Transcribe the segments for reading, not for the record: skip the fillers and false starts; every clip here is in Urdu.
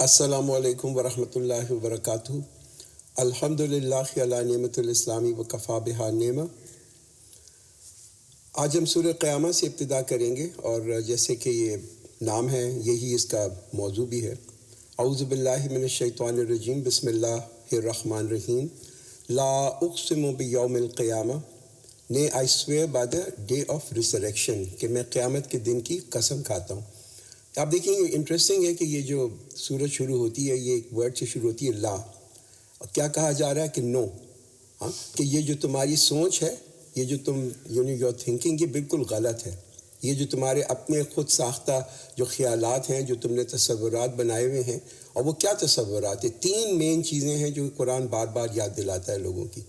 السلام علیکم ورحمۃ اللہ وبرکاتہ۔ الحمد للہ علی نعمت الاسلامی وکفا بہا نعمہ۔ آج ہم سورہ قیامہ سے ابتدا کریں گے، اور جیسے کہ یہ نام ہے یہی اس کا موضوع بھی ہے۔ اعوذ باللہ من الشیطان الرجیم، بسم اللہ الرحمن الرحیم۔ لا اقسم بیوم القیامہ، نے I swear by the day of resurrection, کہ میں قیامت کے دن کی قسم کھاتا ہوں۔ آپ دیکھیں یہ انٹرسٹنگ ہے کہ یہ جو سورت شروع ہوتی ہے یہ ایک ورڈ سے شروع ہوتی ہے، لا۔ کیا کہا جا رہا ہے کہ نو، کہ یہ جو تمہاری سوچ ہے، یہ جو تم یور تھنکنگ، یہ بالکل غلط ہے۔ یہ جو تمہارے اپنے خود ساختہ جو خیالات ہیں، جو تم نے تصورات بنائے ہوئے ہیں، اور وہ کیا تصورات ہیں؟ تین مین چیزیں ہیں جو قرآن بار بار یاد دلاتا ہے لوگوں کی۔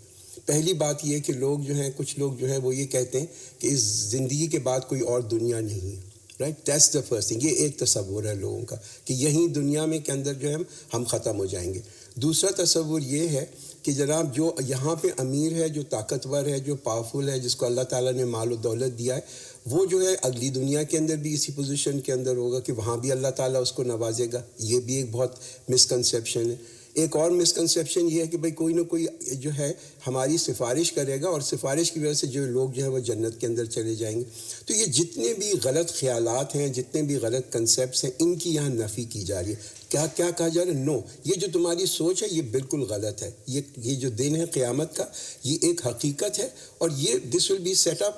پہلی بات یہ کہ لوگ جو ہیں، کچھ لوگ جو ہے وہ یہ کہتے ہیں کہ اس زندگی کے بعد کوئی اور دنیا نہیں ہے، right? That's the first thing. یہ ایک تصور ہے لوگوں کا کہ یہیں دنیا میں کے اندر جو ہے ہم ختم ہو جائیں گے۔ دوسرا تصور یہ ہے کہ جناب جو یہاں پہ امیر ہے، جو طاقتور ہے، جو پاورفل ہے، جس کو اللہ تعالیٰ نے مال و دولت دیا ہے، وہ جو ہے اگلی دنیا کے اندر بھی اسی پوزیشن کے اندر ہوگا کہ وہاں بھی اللہ تعالیٰ اس کو نوازے گا۔ یہ بھی ایک بہت مسکنسیپشن ہے۔ ایک اور مسکنسیپشن یہ ہے کہ بھئی کوئی نہ کوئی جو ہے ہماری سفارش کرے گا، اور سفارش کی وجہ سے جو لوگ جو ہے وہ جنت کے اندر چلے جائیں گے۔ تو یہ جتنے بھی غلط خیالات ہیں، جتنے بھی غلط کنسیپٹس ہیں، ان کی یہاں نفی کی جا رہی ہے۔ کیا کہا جا رہا ہے؟ نو، یہ جو تمہاری سوچ ہے یہ بالکل غلط ہے۔ یہ جو دن ہے قیامت کا، یہ ایک حقیقت ہے، اور یہ this will be set up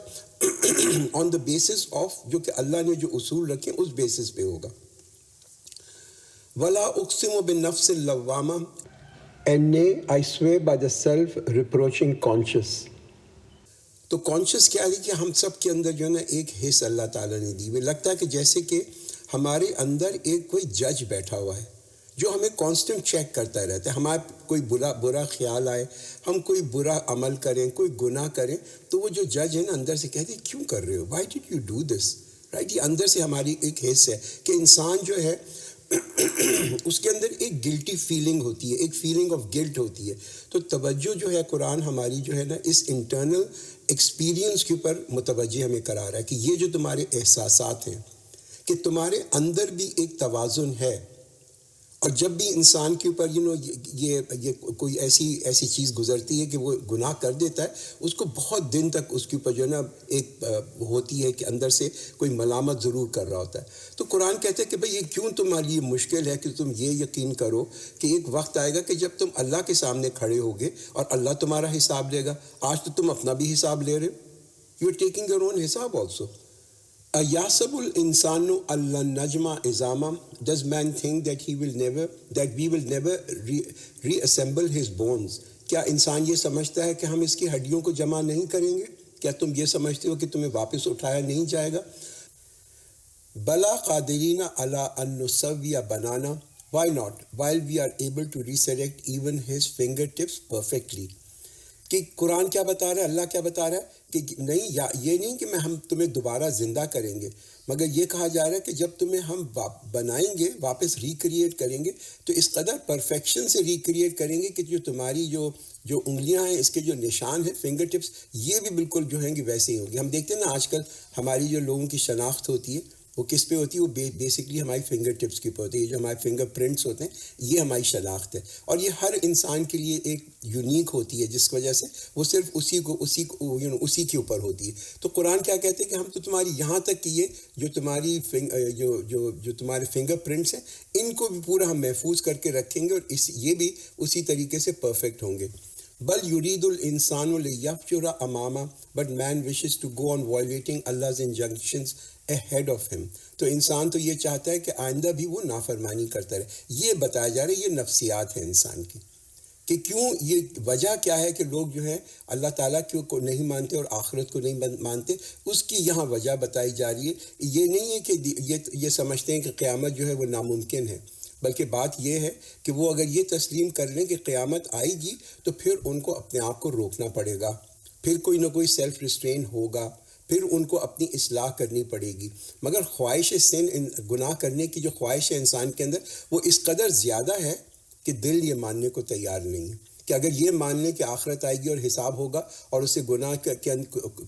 on the basis of جو کہ اللہ نے جو اصول رکھے اس بیسس پہ ہوگا۔ وَلَا أُقْسِمُ بِالنَّفْسِ اللَّوَّامَةِ، and nay, I swear by the self-reproaching conscious۔ تو کانشیس کیا ہے کہ ہم سب کے اندر جو ہے نا ایک حص اللہ تعالیٰ نے دی ہوئی، لگتا ہے کہ جیسے کہ ہمارے اندر ایک کوئی جج بیٹھا ہوا ہے جو ہمیں کانسٹنٹ چیک کرتا رہتا ہے۔ ہمارا کوئی برا خیال آئے، ہم کوئی برا عمل کریں، کوئی گناہ کریں، تو وہ جو جج ہے نا اندر سے کہتے ہیں کیوں کر رہے ہو، why did you do this, right? یہ اندر سے ہماری ایک حص ہے کہ انسان جو ہے اس کے اندر ایک گلٹی فیلنگ ہوتی ہے، ایک فیلنگ آف گلٹ ہوتی ہے۔ تو توجہ جو ہے قرآن ہماری جو ہے نا اس انٹرنل ایکسپیرینس کے اوپر متوجہ ہمیں کرا رہا ہے کہ یہ جو تمہارے احساسات ہیں، کہ تمہارے اندر بھی ایک توازن ہے، اور جب بھی انسان کے اوپر یہ کوئی ایسی چیز گزرتی ہے کہ وہ گناہ کر دیتا ہے، اس کو بہت دن تک اس کے اوپر جو ہے نا ایک ہوتی ہے کہ اندر سے کوئی ملامت ضرور کر رہا ہوتا ہے۔ تو قرآن کہتے ہیں کہ بھئی یہ کیوں تمہارے لیے مشکل ہے کہ تم یہ یقین کرو کہ ایک وقت آئے گا کہ جب تم اللہ کے سامنے کھڑے ہوگے اور اللہ تمہارا حساب لے گا۔ آج تو تم اپنا بھی حساب لے رہے ہو، you are taking your own حساب آلسو۔ اَيَحْسَبُ الْإِنسَانُ أَلَّن نَّجْمَعَ عِظَامَهُ، does man think that we will never reassemble his bones؟ کیا انسان یہ سمجھتا ہے کہ ہم اس کی ہڈیوں کو جمع نہیں کریں گے؟ کیا تم یہ سمجھتے ہو کہ تمہیں واپس اٹھایا نہیں جائے گا؟ بَلَا قَادِرِينَ عَلَىٰ أَن نُّسَوِّيَ بَنَانَهُ، why not while we are able to resurrect even his fingertips perfectly۔ کہ قرآن کیا بتا رہا ہے، اللہ کیا بتا رہا ہے کہ نہیں، یہ نہیں کہ ہم تمہیں دوبارہ زندہ کریں گے، مگر یہ کہا جا رہا ہے کہ جب تمہیں ہم بنائیں گے، واپس ریکریٹ کریں گے، تو اس قدر پرفیکشن سے ریکریٹ کریں گے کہ جو تمہاری جو انگلیاں ہیں، اس کے جو نشان ہیں، فنگر ٹپس، یہ بھی بالکل جو ہیں گے ویسے ہی ہوں گے۔ ہم دیکھتے ہیں نا آج کل ہماری جو لوگوں کی شناخت ہوتی ہے وہ کس پہ ہوتی ہے؟ وہ بیسکلی ہماری فنگر ٹپس کی پہ ہوتی ہے۔ یہ جو ہمارے فنگر پرنٹس ہوتے ہیں یہ ہماری شناخت ہے، اور یہ ہر انسان کے لیے ایک یونیک ہوتی ہے، جس وجہ سے وہ صرف اسی کے اوپر ہوتی ہے۔ تو قرآن کیا کہتے ہیں کہ ہم تو تمہاری یہاں تک کہ یہ جو تمہاری جو تمہارے فنگر پرنٹس ہیں ان کو بھی پورا ہم محفوظ کر کے رکھیں گے، اور یہ بھی اسی طریقے سے پرفیکٹ ہوں گے۔ بل یرید الانسان لیفجر امامہ، but man wishes to go on violating Allah's injunctions ahead of him۔ تو انسان تو یہ چاہتا ہے کہ آئندہ بھی وہ نافرمانی کرتا رہے۔ یہ بتایا جا رہا ہے، یہ نفسیات ہے انسان کی، کہ کیوں، یہ وجہ کیا ہے کہ لوگ جو ہے اللہ تعالیٰ کو نہیں مانتے اور آخرت کو نہیں مانتے، اس کی یہاں وجہ بتائی جا رہی ہے۔ یہ نہیں ہے کہ یہ سمجھتے ہیں کہ قیامت جو ہے وہ ناممکن ہے، بلکہ بات یہ ہے کہ وہ اگر یہ تسلیم کر لیں کہ قیامت آئے گی تو پھر ان کو اپنے آپ کو روکنا پڑے گا، پھر کوئی نہ کوئی سیلف ریسٹرین ہوگا، پھر ان کو اپنی اصلاح کرنی پڑے گی۔ مگر خواہش سن، گناہ کرنے کی جو خواہش ہے انسان کے اندر، وہ اس قدر زیادہ ہے کہ دل یہ ماننے کو تیار نہیں ہے کہ اگر یہ مان لیں کہ آخرت آئے گی اور حساب ہوگا اور اسے گناہ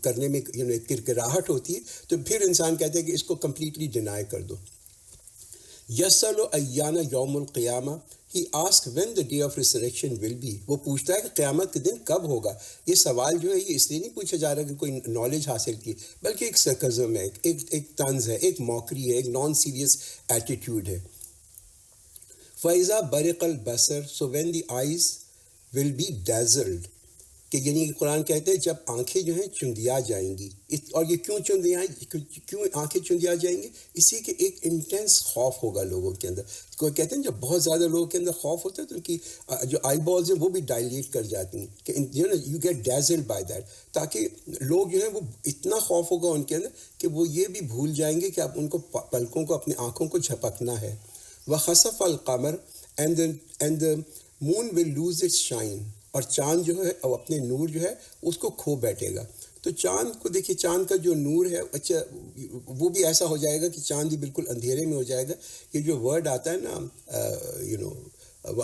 کرنے میں کرکراہٹ ہوتی ہے، تو پھر انسان کہتے ہے کہ اس کو کمپلیٹلی ڈینائی کر دو۔ یسأل ایان یوم القیامہ، he asks when the day of resurrection will be, وہ پوچھتا ہے کہ قیامت کے دن کب ہوگا۔ یہ سوال جو ہے یہ اس لیے نہیں پوچھا جا رہا کہ کوئی نالج حاصل کی، بلکہ ایک سرکزم ہے، ایک طنز ہے، ایک موکری ہے، ایک نان سیریس ایٹیٹیوڈ ہے۔ فَإِذَا بَرِقَ الْبَصَرُ، so when the eyes will be dazzled, کہ یعنی قرآن کہتے ہیں جب آنکھیں جو ہیں چندیا جائیں گی۔ اور یہ کیوں آنکھیں چندیا جائیں گی؟ اسی کے ایک انٹینس خوف ہوگا لوگوں کے اندر۔ کوئی کہتے ہیں جب بہت زیادہ لوگوں کے اندر خوف ہوتا ہے تو ان کی جو آئی بالز ہیں وہ بھی ڈائلیٹ کر جاتی ہیں، کہ یو گیٹ ڈیزلڈ بائی دیٹ، تاکہ لوگ جو ہیں وہ اتنا خوف ہوگا ان کے اندر کہ وہ یہ بھی بھول جائیں گے کہ اب ان کو پلکوں کو، اپنی آنکھوں کو جھپکنا ہے۔ وَخَسَفَ الْقَمَرُ and the moon will lose its shine، اور چاند جو ہے وہ اپنے نور جو ہے اس کو کھو بیٹھے گا۔ تو چاند کو دیکھیے، چاند کا جو نور ہے، اچھا وہ بھی ایسا ہو جائے گا کہ چاند ہی بالکل اندھیرے میں ہو جائے گا۔ یہ جو ورڈ آتا ہے نا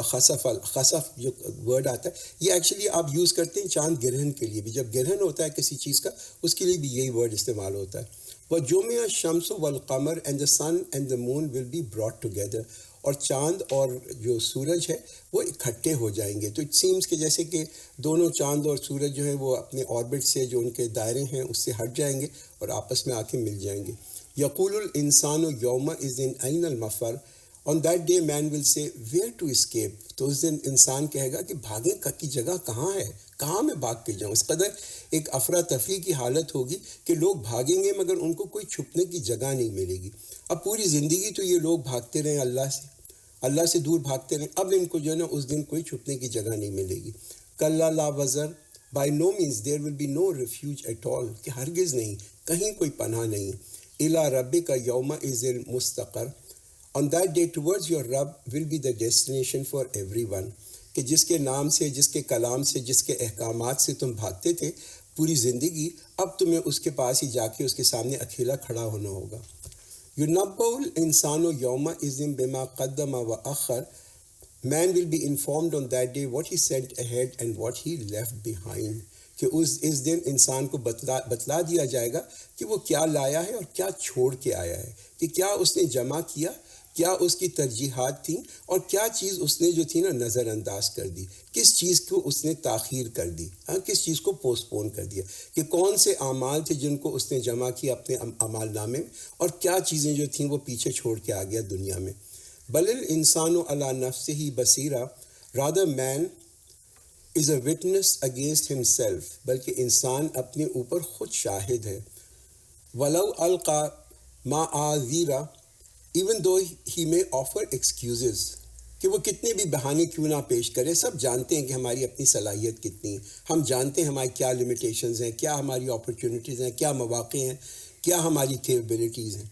خسف جو ورڈ آتا ہے، یہ ایکچولی آپ یوز کرتے ہیں چاند گرہن کے لیے بھی، جب گرہن ہوتا ہے کسی چیز کا اس کے لیے بھی یہی ورڈ استعمال ہوتا ہے۔ وَجُمِعَ الشَّمْسُ وَالْقَمَرُ and the sun and the moon will be brought together، اور چاند اور جو سورج ہے وہ اکٹھے ہو جائیں گے۔ تو اٹ سیمز کہ جیسے کہ دونوں چاند اور سورج جو ہیں وہ اپنے آربٹ سے، جو ان کے دائرے ہیں اس سے ہٹ جائیں گے اور آپس میں آ کے مل جائیں گے۔ یقول الانسان یومئذ این المفر، آن دیٹ ڈے مین ول سے ویئر ٹو اسکیپ، تو اس دن انسان کہے گا کہ بھاگیں کی جگہ کہاں ہے، کہاں میں بھاگ کے جاؤں۔ اس قدر ایک افراتفری کی حالت ہوگی کہ لوگ بھاگیں گے مگر ان کو کوئی چھپنے کی جگہ نہیں ملے گی۔ اب پوری زندگی تو یہ لوگ بھاگتے رہے اللہ سے دور بھاگتے رہیں، اب ان کو جو ہے نا اس دن کوئی چھپنے کی جگہ نہیں ملے گی۔ کلا لا وزر، by no means there will be no refuge at all, کہ ہرگز نہیں، کہیں کوئی پناہ نہیں۔ الی ربک یومئذ المستقر، on that day towards your رب will be the destination for everyone, کہ جس کے نام سے، جس کے کلام سے، جس کے احکامات سے تم بھاگتے تھے پوری زندگی، اب تمہیں اس کے پاس ہی جا کے اس کے سامنے اکیلا کھڑا ہونا ہوگا۔ یُنَبَّأُ الْإِنسَانُ يَوْمَئِذٍ بِمَا قَدَّمَ وَأَخَّرَ، man will be informed on that day what he sent ahead and what he left behind, کہ اس دن انسان کو بتلا دیا جائے گا کہ وہ کیا لایا ہے اور کیا چھوڑ کے آیا ہے، کہ کیا اس نے جمع کیا، کیا اس کی ترجیحات تھیں، اور کیا چیز اس نے جو تھی نا نظر انداز کر دی، کس چیز کو اس نے تاخیر کر دی، کس چیز کو پوسٹ پون کر دیا، کہ کون سے اعمال تھے جن کو اس نے جمع کیا اپنے اعمال نامے میں، اور کیا چیزیں جو تھیں وہ پیچھے چھوڑ کے آ گیا دنیا میں۔ بل الانسان علی نفسہ بصیرہ، rather man is a witness against himself, بلکہ انسان اپنے اوپر خود شاہد ہے۔ ولو القا معاذیرہ، ایون دو ہی میں آفر ایکسکیوزز، کہ وہ کتنے بھی بہانے کیوں نہ پیش کرے، سب جانتے ہیں کہ ہماری اپنی صلاحیت کتنی ہے، ہم جانتے ہیں ہماری کیا لمیٹیشنز ہیں، کیا ہماری اپرچونٹیز ہیں، کیا مواقع ہیں، کیا ہماری کیپبلٹیز ہیں،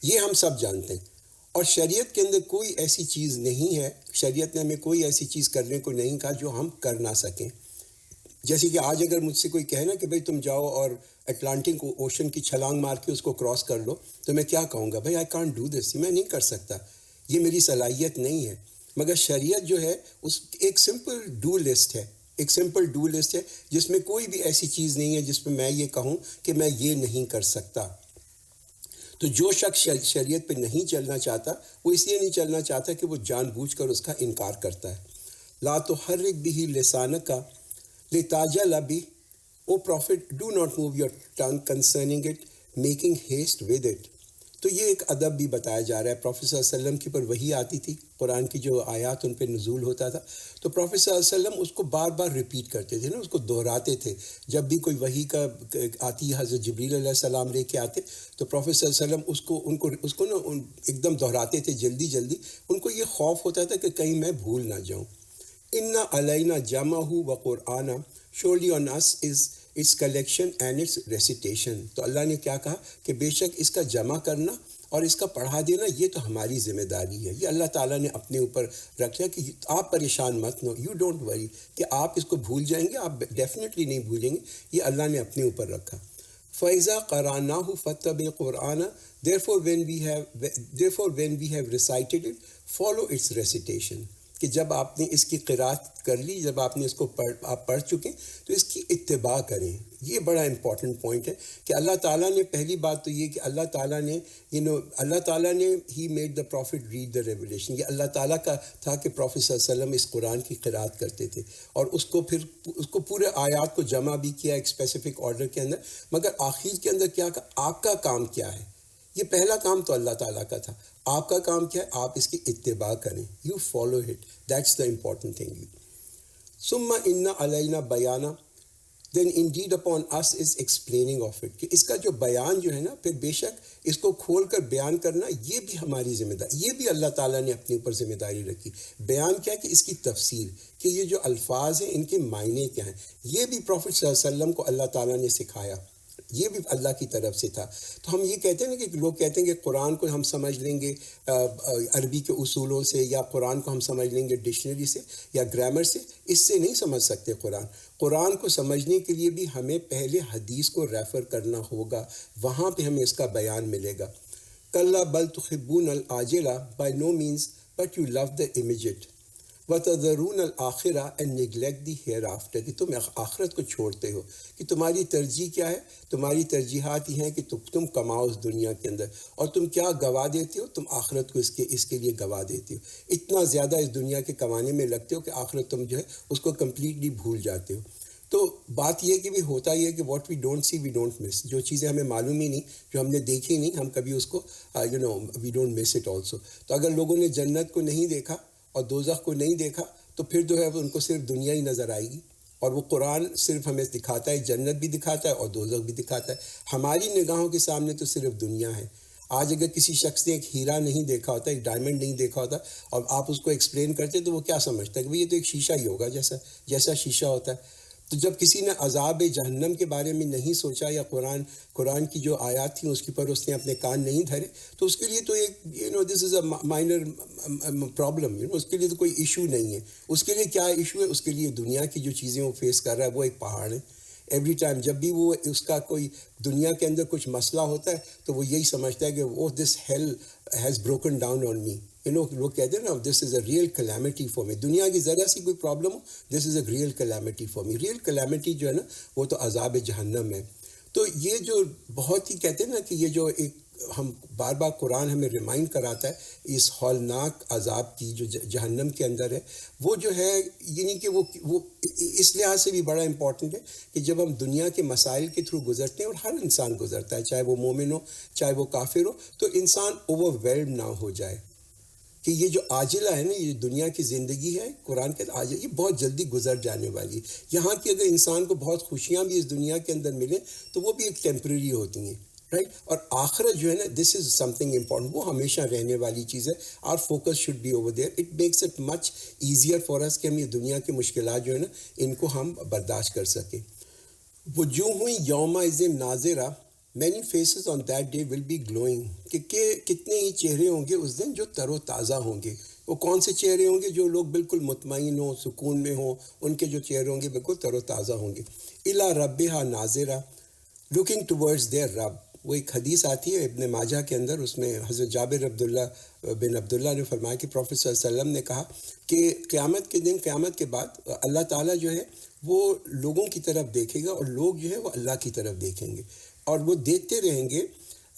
یہ ہم سب جانتے ہیں۔ اور شریعت کے اندر کوئی ایسی چیز نہیں ہے، شریعت نے ہمیں کوئی ایسی چیز کرنے کو نہیں کہا جو ہم کر نہ سکیں۔ جیسے کہ آج اگر مجھ سے کوئی کہے نا کہ بھئی تم جاؤ اور اٹلانٹک اوشن کی چھلانگ مار کے اس کو کراس کر لو، تو میں کیا کہوں گا؟ بھئی آئی کانٹ ڈو دس، میں نہیں کر سکتا، یہ میری صلاحیت نہیں ہے۔ مگر شریعت جو ہے اس ایک سمپل ڈو لسٹ ہے، ایک سمپل ڈو لسٹ ہے جس میں کوئی بھی ایسی چیز نہیں ہے جس میں میں یہ کہوں کہ میں یہ نہیں کر سکتا۔ تو جو شخص شریعت پہ نہیں چلنا چاہتا، وہ اس لیے نہیں چلنا چاہتا کہ وہ جان بوجھ کر اس کا انکار کرتا ہے۔ لا تحرک بہ لسانک لتعجل بہ، O prophet do not move your tongue concerning it making haste with it. تو یہ ایک ادب بھی بتایا جا رہا ہے۔ پروفٹ صلی اللہ علیہ وسلم کی پر وحی آتی تھی، قرآن کی جو آیات ان پہ نزول ہوتا تھا، تو پروفٹ صلی اللہ علیہ وسلم اس کو بار بار ریپیٹ کرتے تھے نا، اس کو دہراتے تھے۔ جب بھی کوئی وحی کا آتی، حضرت جبریل علیہ السلام لے کے آتے، تو پروفٹ صلی اللہ علیہ وسلم اس کو نا ایک دم دہراتے تھے جلدی جلدی۔ ان کو یہ خوف ہوتا تھا کہ کہیں میں بھول نہ جاؤں۔ اِنَّ عَلَيْنَا جَمْعَهُ وَقُرْآنَ، surely on us is its collection and its recitation۔ تو اللہ نے کیا کہا کہ بے شک اس کا جمع کرنا اور اس کا پڑھا دینا یہ تو ہماری ذمہ داری ہے، یہ اللہ تعالیٰ نے اپنے اوپر رکھ لیا کہ آپ پریشان مت ہو، یو ڈونٹ وری کہ آپ اس کو بھول جائیں گے، آپ ڈیفینیٹلی نہیں بھولیں گے، یہ اللہ نے اپنے اوپر رکھا۔ فَإِذَا قَرَأْنَاهُ فَاتَّبِعْ قُرْآنَهُ، therefore when we have recited it, follow its recitation۔ کہ جب آپ نے اس کی قرات کر لی، جب آپ نے اس کو آپ پڑھ چکے تو اس کی اتباع کریں. یہ بڑا امپورٹنٹ پوائنٹ ہے کہ اللہ تعالیٰ نے پہلی بات تو یہ کہ اللہ تعالیٰ نے اللہ تعالیٰ نے ہی made the prophet read the revelation. یہ اللہ تعالیٰ کا تھا کہ پروفٹ صلی اللہ علیہ وسلم اس قرآن کی قرات کرتے تھے، اور اس کو پورے آیات کو جمع بھی کیا ایک اسپیسیفک آرڈر کے اندر. مگر آخر کے اندر کیا کہا، آپ کا کام کیا ہے؟ یہ پہلا کام تو اللہ تعالیٰ کا تھا، آپ کا کام کیا ہے؟ آپ اس کی اتباع کریں. You follow it, that's the important thing. ثم ان علینا بیانہ، then indeed upon us is explaining of it. کہ اس کا جو بیان جو ہے نا، پھر بے شک اس کو کھول کر بیان کرنا یہ بھی ہماری ذمہ داری، یہ بھی اللہ تعالیٰ نے اپنے اوپر ذمہ داری رکھی. بیان کیا کہ اس کی تفسیر، کہ یہ جو الفاظ ہیں ان کے معنی کیا ہیں، یہ بھی پروفٹ صلی اللہ علیہ وسلم کو اللہ تعالیٰ نے سکھایا، یہ بھی اللہ کی طرف سے تھا. تو ہم یہ کہتے ہیں نا کہ لوگ کہتے ہیں کہ قرآن کو ہم سمجھ لیں گے عربی کے اصولوں سے، یا قرآن کو ہم سمجھ لیں گے ڈکشنری سے یا گرامر سے. اس سے نہیں سمجھ سکتے قرآن کو سمجھنے کے لیے بھی ہمیں پہلے حدیث کو ریفر کرنا ہوگا، وہاں پہ ہمیں اس کا بیان ملے گا. کلا بل تحبون العاجلہ، by no means but you love the immediate. وَتَذَرُونَ الْآخِرَةَ and neglect the hereafter. کہ تم آخرت کو چھوڑتے ہو. کہ تمہاری ترجیح کیا ہے؟ تمہاری ترجیحات یہ ہیں کہ تم کماؤ اس دنیا کے اندر، اور تم کیا گوا دیتے ہو؟ تم آخرت کو اس کے لیے گوا دیتے ہو. اتنا زیادہ اس دنیا کے کمانے میں لگتے ہو کہ آخرت تم جو ہے اس کو کمپلیٹلی بھول جاتے ہو. تو بات یہ کہ بھی ہوتا یہ ہے کہ what we don't see we don't miss. جو چیزیں ہمیں معلوم ہی نہیں، جو ہم نے دیکھی نہیں، ہم کبھی اس کو we don't miss it also. تو اگر لوگوں نے جنت کو نہیں دیکھا اور دوزخ کو نہیں دیکھا تو پھر جو ہے ان کو صرف دنیا ہی نظر آئے گی. اور وہ قرآن صرف ہمیں دکھاتا ہے، جنت بھی دکھاتا ہے اور دوزخ بھی دکھاتا ہے. ہماری نگاہوں کے سامنے تو صرف دنیا ہے. آج اگر کسی شخص نے ایک ہیرا نہیں دیکھا ہوتا، ایک ڈائمنڈ نہیں دیکھا ہوتا، اور آپ اس کو ایکسپلین کرتے تو وہ کیا سمجھتا ہے کہ یہ تو ایک شیشہ ہی ہوگا، جیسا شیشہ ہوتا ہے. تو جب کسی نے عذاب جہنم کے بارے میں نہیں سوچا، یا قرآن کی جو آیات تھیں اس کے پر اس نے اپنے کان نہیں دھرے، تو اس کے لیے تو ایک دس از اے مائنر پرابلم. اس کے لیے تو کوئی ایشو نہیں ہے. اس کے لیے کیا ایشو ہے؟ اس کے لیے دنیا کی جو چیزیں وہ فیس کر رہا ہے وہ ایک پہاڑ ہے. ایوری ٹائم جب بھی وہ اس کا کوئی دنیا کے اندر کچھ مسئلہ ہوتا ہے تو وہ یہی سمجھتا ہے کہ وہ this hell has broken down on me. لوگ کہتے ہیں نا، this is a real calamity for me. دنیا کی ذرا سی کوئی پرابلم ہو، this is a real calamity for me. Real calamity جو ہے نا وہ تو عذاب جہنم ہے. تو یہ جو بہت ہی کہتے ہیں نا کہ یہ جو ایک ہم بار بار قرآن ہمیں ریمائنڈ کراتا ہے اس ہولناک عذاب کی جو جہنم کے اندر ہے، وہ جو ہے یعنی کہ وہ اس لحاظ سے بھی بڑا امپورٹنٹ ہے کہ جب ہم دنیا کے مسائل کے تھرو گزرتے ہیں، اور ہر انسان گزرتا ہے، چاہے وہ مومن ہو چاہے وہ کافر ہو، تو انسان اوور ویلڈ نہ ہو جائے کہ یہ جو عاجلہ ہے نا، یہ دنیا کی زندگی ہے، قرآن کے عاجل، یہ بہت جلدی گزر جانے والی ہے. یہاں کی اگر انسان کو بہت خوشیاں بھی اس دنیا کے اندر ملیں تو وہ بھی ایک ٹیمپریری ہوتی ہیں، رائٹ. اور آخرت جو ہے نا، this is some thing important, وہ ہمیشہ رہنے والی چیز ہے. Our focus should be over there. It makes it much easier for us کہ ہم یہ دنیا کی مشکلات جو ہے نا ان کو ہم برداشت کر سکیں. وجوہ یومئذ ناظرہ، many faces on that day will be glowing. کہ کتنے ہی چہرے ہوں گے اس دن جو تر و تازہ ہوں گے. وہ کون سے چہرے ہوں گے؟ جو لوگ بالکل مطمئن ہوں، سکون میں ہوں، ان کے جو چہرے ہوں گے بالکل تر و تازہ ہوں گے. الی ربہا ناظرہ، لوکنگ ٹورڈز دیئر رب. وہ ایک حدیث آتی ہے ابن ماجہ کے اندر، اس میں حضرت جابر بن عبداللہ نے فرمایا کہ پروفیٹ صلی اللہ علیہ وسلم نے کہا کہ قیامت کے دن، قیامت کے بعد اللہ تعالیٰ جو ہے وہ لوگوں کی طرف دیکھے گا، اور لوگ جو ہے وہ اللہ کی طرف دیکھیں گے. اور وہ دیکھتے رہیں گے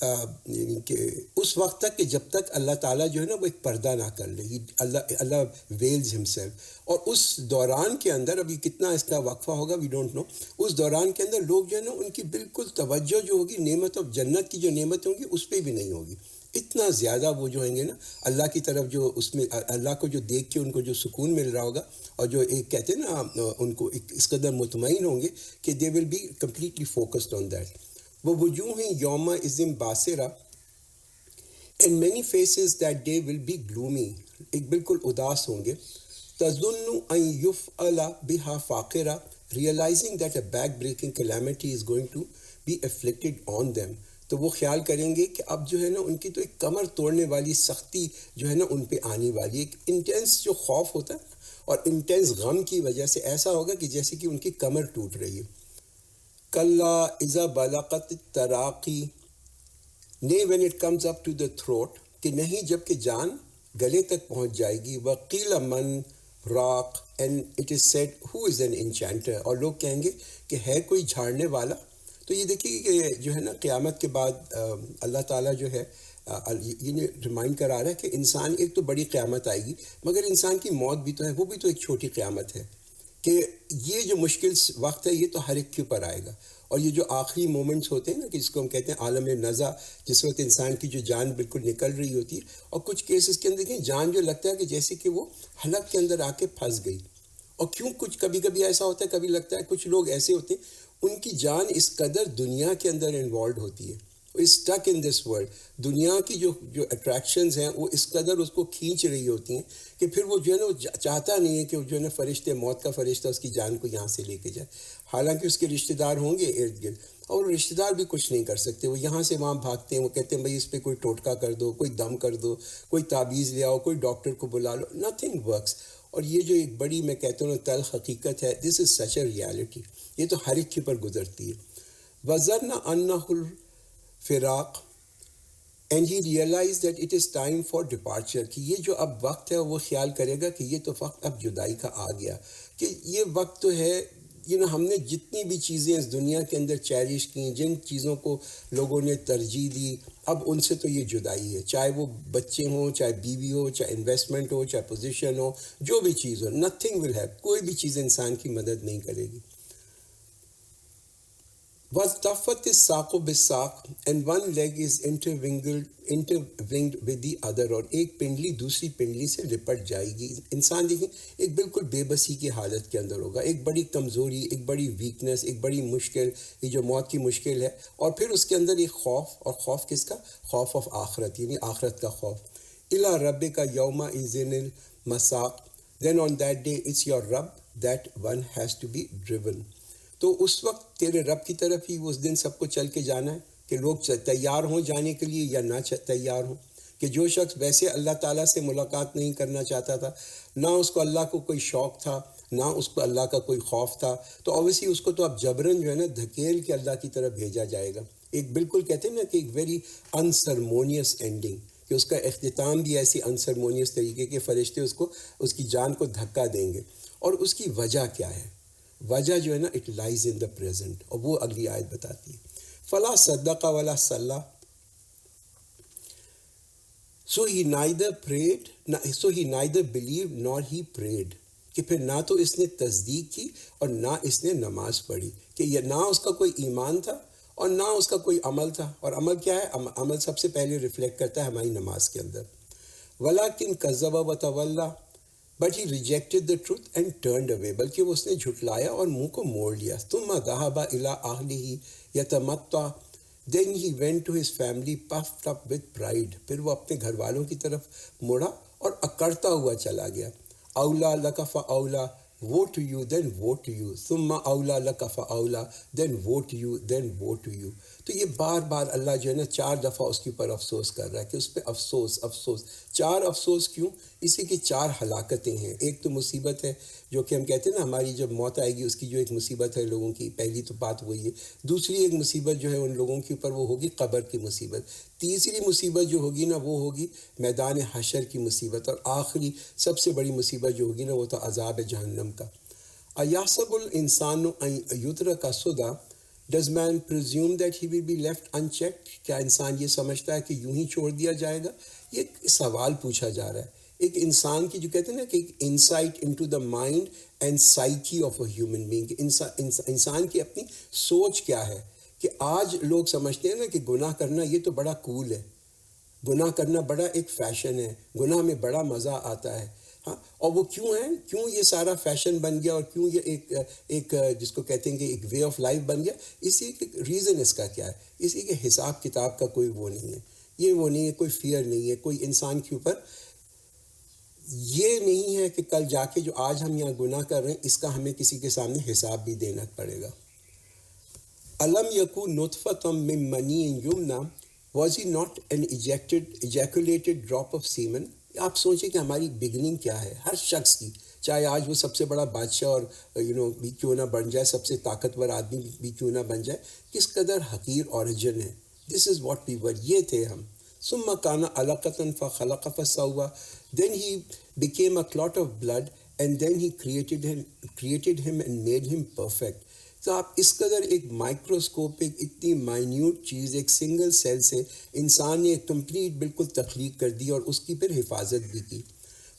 یعنی کہ اس وقت تک کہ جب تک اللہ تعالیٰ جو ہے نا وہ ایک پردہ نہ کر لے. اللہ ویلز ہمسیلف. اور اس دوران کے اندر، ابھی کتنا اس کا وقفہ ہوگا وی ڈونٹ نو، اس دوران کے اندر لوگ جو ہے نا ان کی بالکل توجہ جو ہوگی نعمت اور جنت کی جو نعمت ہوں گی اس پہ بھی نہیں ہوگی. اتنا زیادہ وہ جو ہیں گے نا اللہ کی طرف، جو اس میں اللہ کو جو دیکھ کے ان کو جو سکون مل رہا ہوگا، اور جو ایک کہتے ہیں نا ان کو اس قدر مطمئن ہوں گے کہ they will be completely focused on that. ووجوہ یومئذ باسرہ and many faces that day will be gloomy, ایک بالکل اداس ہوں گے. تظن ان یفعل بہا فاقرہ، realising that a back breaking calamity is going to be afflicted on them. تو وہ خیال کریں گے کہ اب جو ہے نا ان کی تو ایک کمر توڑنے والی سختی جو ہے نا ان پہ آنے والی ہے. ایک انٹینس جو خوف ہوتا ہے اور انٹینس غم کی وجہ سے ایسا ہوگا کہ جیسے کہ ان کی کمر ٹوٹ رہی ہے. کلا اذا بلغت التراقی، نہیں when it comes up to the throat، کہ نہیں جب کہ جان گلے تک پہنچ جائے گی. وقیل من راق and it is said who is an enchanter, اور لوگ کہیں گے کہ ہے کوئی جھاڑنے والا. تو یہ دیکھیے کہ جو ہے نا قیامت کے بعد اللہ تعالیٰ جو ہے یہ ریمائنڈ کرا رہا ہے کہ انسان ایک تو بڑی قیامت آئے گی، مگر انسان کی موت بھی تو ہے، وہ بھی تو ایک چھوٹی قیامت ہے. کہ یہ جو مشکل وقت ہے یہ تو ہر ایک کے اوپر آئے گا. اور یہ جو آخری مومنٹس ہوتے ہیں نا کہ جس کو ہم کہتے ہیں عالم نزع، جس وقت انسان کی جو جان بالکل نکل رہی ہوتی ہے، اور کچھ کیسز کے اندر دیکھیں جان جو لگتا ہے کہ جیسے کہ وہ حلق کے اندر آ کے پھنس گئی. اور کیوں کچھ کبھی کبھی ایسا ہوتا ہے، کبھی لگتا ہے کچھ لوگ ایسے ہوتے ہیں ان کی جان اس قدر دنیا کے اندر انوالوڈ ہوتی ہے، اسٹک ان دس ورلڈ، دنیا کی جو اٹریکشنز ہیں وہ اس قدر اس کو کھینچ رہی ہوتی ہیں کہ پھر وہ جو ہے نا وہ چاہتا نہیں ہے کہ وہ جو ہے نا فرشتے موت کا فرشتہ اس کی جان کو یہاں سے لے کے جائے. حالانکہ اس کے رشتہ دار ہوں گے ارد گرد، اور رشتہ دار بھی کچھ نہیں کر سکتے، وہ یہاں سے وہاں بھاگتے ہیں، وہ کہتے ہیں بھائی اس پہ کوئی ٹوٹکا کر دو، کوئی دم کر دو، کوئی تعویذ لے آؤ، کوئی ڈاکٹر کو بلا لو، نتھنگ ورکس. اور یہ جو ایک بڑی میں کہتا ہوں تلخ حقیقت ہے، دس از سچ اے ریالٹی، یہ تو ہر ایک کے پر گزرتی ہے. وَظَنَّ أَنَّهُ الْفِرَاقُ and he realise that it is time for departure, کہ یہ جو اب وقت ہے وہ خیال کرے گا کہ یہ تو وقت اب جدائی کا آ گیا، کہ یہ وقت تو ہے ہم نے جتنی بھی چیزیں اس دنیا کے اندر چیریش کی، جن چیزوں کو لوگوں نے ترجیح دی، اب ان سے تو یہ جدائی ہے، چاہے وہ بچے ہوں، چاہے بیوی ہو، چاہے انویسٹمنٹ ہو، چاہے پوزیشن ہو، جو بھی چیز ہو، نتھنگ ول ہیلپ، کوئی بھی چیز انسان کی مدد نہیں کرے گی. وَالْتَفَّتِ السَّاقُ بِالسَّاقِ and one leg is interwinged with the other، اور ایک پنڈلی دوسری پنڈلی سے لپٹ جائے گی. انسان دیکھیں ایک بالکل بے بسی کی حالت کے اندر ہوگا، ایک بڑی کمزوری، ایک بڑی ویکنس، ایک بڑی مشکل، یہ جو موت کی مشکل ہے، اور پھر اس کے اندر ایک خوف، اور خوف کس کا؟ خوف آف آخرت، یعنی آخرت کا خوف. إِلَىٰ رَبِّكَ يَوْمَئِذٍ الْمَسَاقُ then on that day it's your Rabb that one has to be driven. تو اس وقت تیرے رب کی طرف ہی اس دن سب کو چل کے جانا ہے، کہ لوگ تیار ہوں جانے کے لیے یا نہ تیار ہوں. کہ جو شخص ویسے اللہ تعالیٰ سے ملاقات نہیں کرنا چاہتا تھا، نہ اس کو اللہ کو کوئی شوق تھا، نہ اس کو اللہ کا کوئی خوف تھا، تو اوبیسلی اس کو تو اب جبرن جو ہے نا دھکیل کے اللہ کی طرف بھیجا جائے گا. ایک بالکل کہتے ہیں نا کہ ایک ویری انسرمونیس اینڈنگ، کہ اس کا اختتام بھی ایسی انسرمونیس طریقے کے فرشتے اس کو اس کی جان کو دھکا دیں گے. اور اس کی وجہ کیا ہے؟ وجہ جو ہے نا it lies in the present, اور وہ اگلی آیت بتاتی ہے. فلا صدق ولا صلی so he neither believed nor he prayed، کہ پھر نہ تو اس نے تصدیق کی اور نہ اس نے نماز پڑھی، کہ یہ نہ اس کا کوئی ایمان تھا اور نہ اس کا کوئی عمل تھا. اور عمل کیا ہے؟ عمل سب سے پہلے ریفلیکٹ کرتا ہے ہماری نماز کے اندر. وَلَٰكِن كَذَّبَ وَتَوَلَّىٰ but he rejected the truth and turned away, بلکہ وہ اس نے جھٹلایا اور منہ کو موڑ لیا. ثم ذهب الى اهله يتمطى then he went to his family puffed up with pride، پھر وہ اپنے گھر والوں کی طرف مڑا اور اکڑتا ہوا چلا گیا. اولا لک فاولا woe to you then woe to you ثم اولا لک فاولا then woe to you then woe to you. تو یہ بار بار اللہ جو ہے نا 4 دفعہ اس کے اوپر افسوس کر رہا ہے کہ اس پہ افسوس افسوس. 4 افسوس کیوں؟ اسی کی 4 ہلاکتیں ہیں. ایک تو مصیبت ہے جو کہ ہم کہتے ہیں نا ہماری جب موت آئے گی اس کی جو ایک مصیبت ہے لوگوں کی، پہلی تو بات وہی ہے. دوسری ایک مصیبت جو ہے ان لوگوں کے اوپر وہ ہوگی قبر کی مصیبت. تیسری مصیبت جو ہوگی نا وہ ہوگی میدان حشر کی مصیبت. اور آخری سب سے بڑی مصیبت جو ہوگی نا وہ تو عذاب جہنم کا. ایحسب الانسان ان یترک سدی، does man presume that he will be left unchecked, کیا انسان یہ سمجھتا ہے کہ یوں ہی چھوڑ دیا جائے گا؟ یہ سوال پوچھا جا رہا ہے. ایک انسان کی جو کہتے ہیں نا کہ ایک insight into the mind and psyche of a human being, انسان کی اپنی سوچ کیا ہے. کہ آج لوگ سمجھتے ہیں نا کہ گناہ کرنا یہ تو بڑا کول ہے، گناہ کرنا بڑا ایک فیشن ہے، گناہ میں بڑا مزہ آتا ہے. ہاں، اور وہ کیوں ہے؟ کیوں یہ سارا فیشن بن گیا اور کیوں یہ ایک جس کو کہتے ہیں کہ ایک وے آف لائف بن گیا؟ اسی کے ریزن اس کا کیا ہے؟ اسی کے حساب کتاب کا کوئی وہ نہیں ہے، یہ وہ نہیں ہے، کوئی فیئر نہیں ہے، کوئی انسان کے اوپر یہ نہیں ہے کہ کل جا کے جو آج ہم یہاں گناہ کر رہے ہیں اس کا ہمیں کسی کے سامنے حساب بھی دینا پڑے گا. الم یکو نطفۃ من منی یمنی was he not an ejaculated drop of semen. آپ سوچیں کہ ہماری بگننگ کیا ہے ہر شخص کی، چاہے آج وہ سب سے بڑا بادشاہ اور بھی کیوں نہ بن جائے، سب سے طاقتور آدمی بھی کیوں نہ بن جائے، کس قدر حقیر اوریجن ہے. دس از واٹ وی ور، یہ تھے ہم. ثم کان علقۃ فخلق فسوى then he became a clot of blood and then he created him and made him perfect. تو آپ اس قدر ایک مائکروسکوپ، ایک اتنی مائنیوٹ چیز، ایک سنگل سیل سے انسان نے ایک کمپلیٹ بالکل تخلیق کر دی اور اس کی پھر حفاظت بھی کی.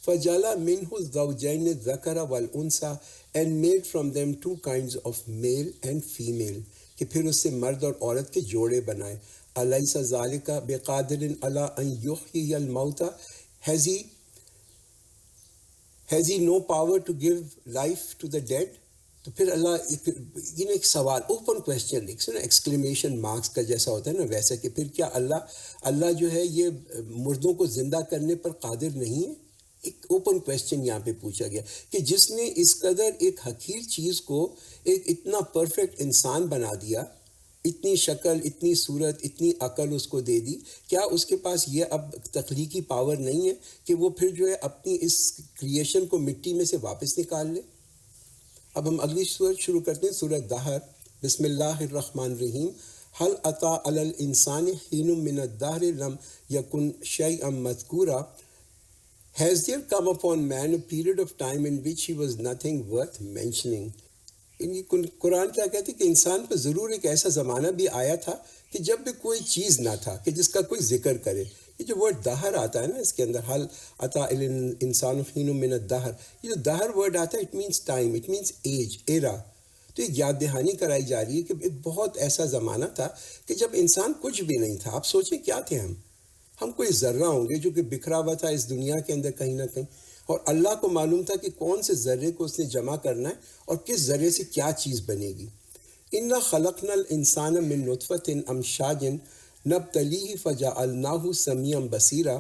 فَجَعَلَ مِنْهُ الزَّوْجَيْنِ الذَّكَرَ وَالْأُنْثَى and made from them two kinds of male and female. کہ پھر اس سے مرد اور عورت کے جوڑے بنائے. أَلَيْسَ ذَلِكَ بِقَادِرٍ عَلَىٰ أَنْ يُحْيِيَ الْمَوْتَى. Has he no power to give life to the dead? تو پھر اللہ ایک سوال، اوپن کویسچن، ایکسکلیمیشن مارکس کا جیسا ہوتا ہے نا، ویسا کہ پھر کیا اللہ جو ہے یہ مردوں کو زندہ کرنے پر قادر نہیں ہے؟ ایک اوپن کویسچن یہاں پہ پوچھا گیا کہ جس نے اس قدر ایک حقیر چیز کو ایک اتنا پرفیکٹ انسان بنا دیا، اتنی شکل، اتنی صورت، اتنی عقل اس کو دے دی، کیا اس کے پاس یہ اب تخلیقی پاور نہیں ہے کہ وہ پھر جو ہے اپنی اس کریشن کو مٹی میں سے واپس نکال لے؟ اب ہم اگلی سورت شروع کرتے ہیں، سورۃ دہر. بسم اللہ الرحمن الرحیم. هل اتى على الانسان حين من الدهر لم يكن شيئا مذكورا. Has there come upon man a period of time in which he was nothing worth mentioning. قرآن کیا کہتے ہیں کہ انسان پہ ضرور ایک ایسا زمانہ بھی آیا تھا کہ جب بھی کوئی چیز نہ تھا کہ جس کا کوئی ذکر کرے. یہ جو ورڈ دہر آتا ہے نا اس کے اندر، حل عطا انسان حین من الدہر، یہ جو دہر ورڈ آتا ہے it means time, it means age, era. تو ایک یاد دہانی کرائی جا رہی ہے کہ ایک بہت ایسا زمانہ تھا کہ جب انسان کچھ بھی نہیں تھا. آپ سوچیں کیا تھے ہم کوئی ذرہ ہوں گے جو کہ بکھرا ہوا تھا اس دنیا کے اندر کہیں نہ کہیں، اور اللہ کو معلوم تھا کہ کون سے ذرے کو اس نے جمع کرنا ہے اور کس ذرے سے کیا چیز بنے گی. اِنَّا خَلَقْنَا الْإِنسَانَ مِن نُطْفَةٍ أَمْشَاجٍ نَبْتَلِيهِ فَجَعَلْنَاهُ سَمِيعًا بَصِيرًا.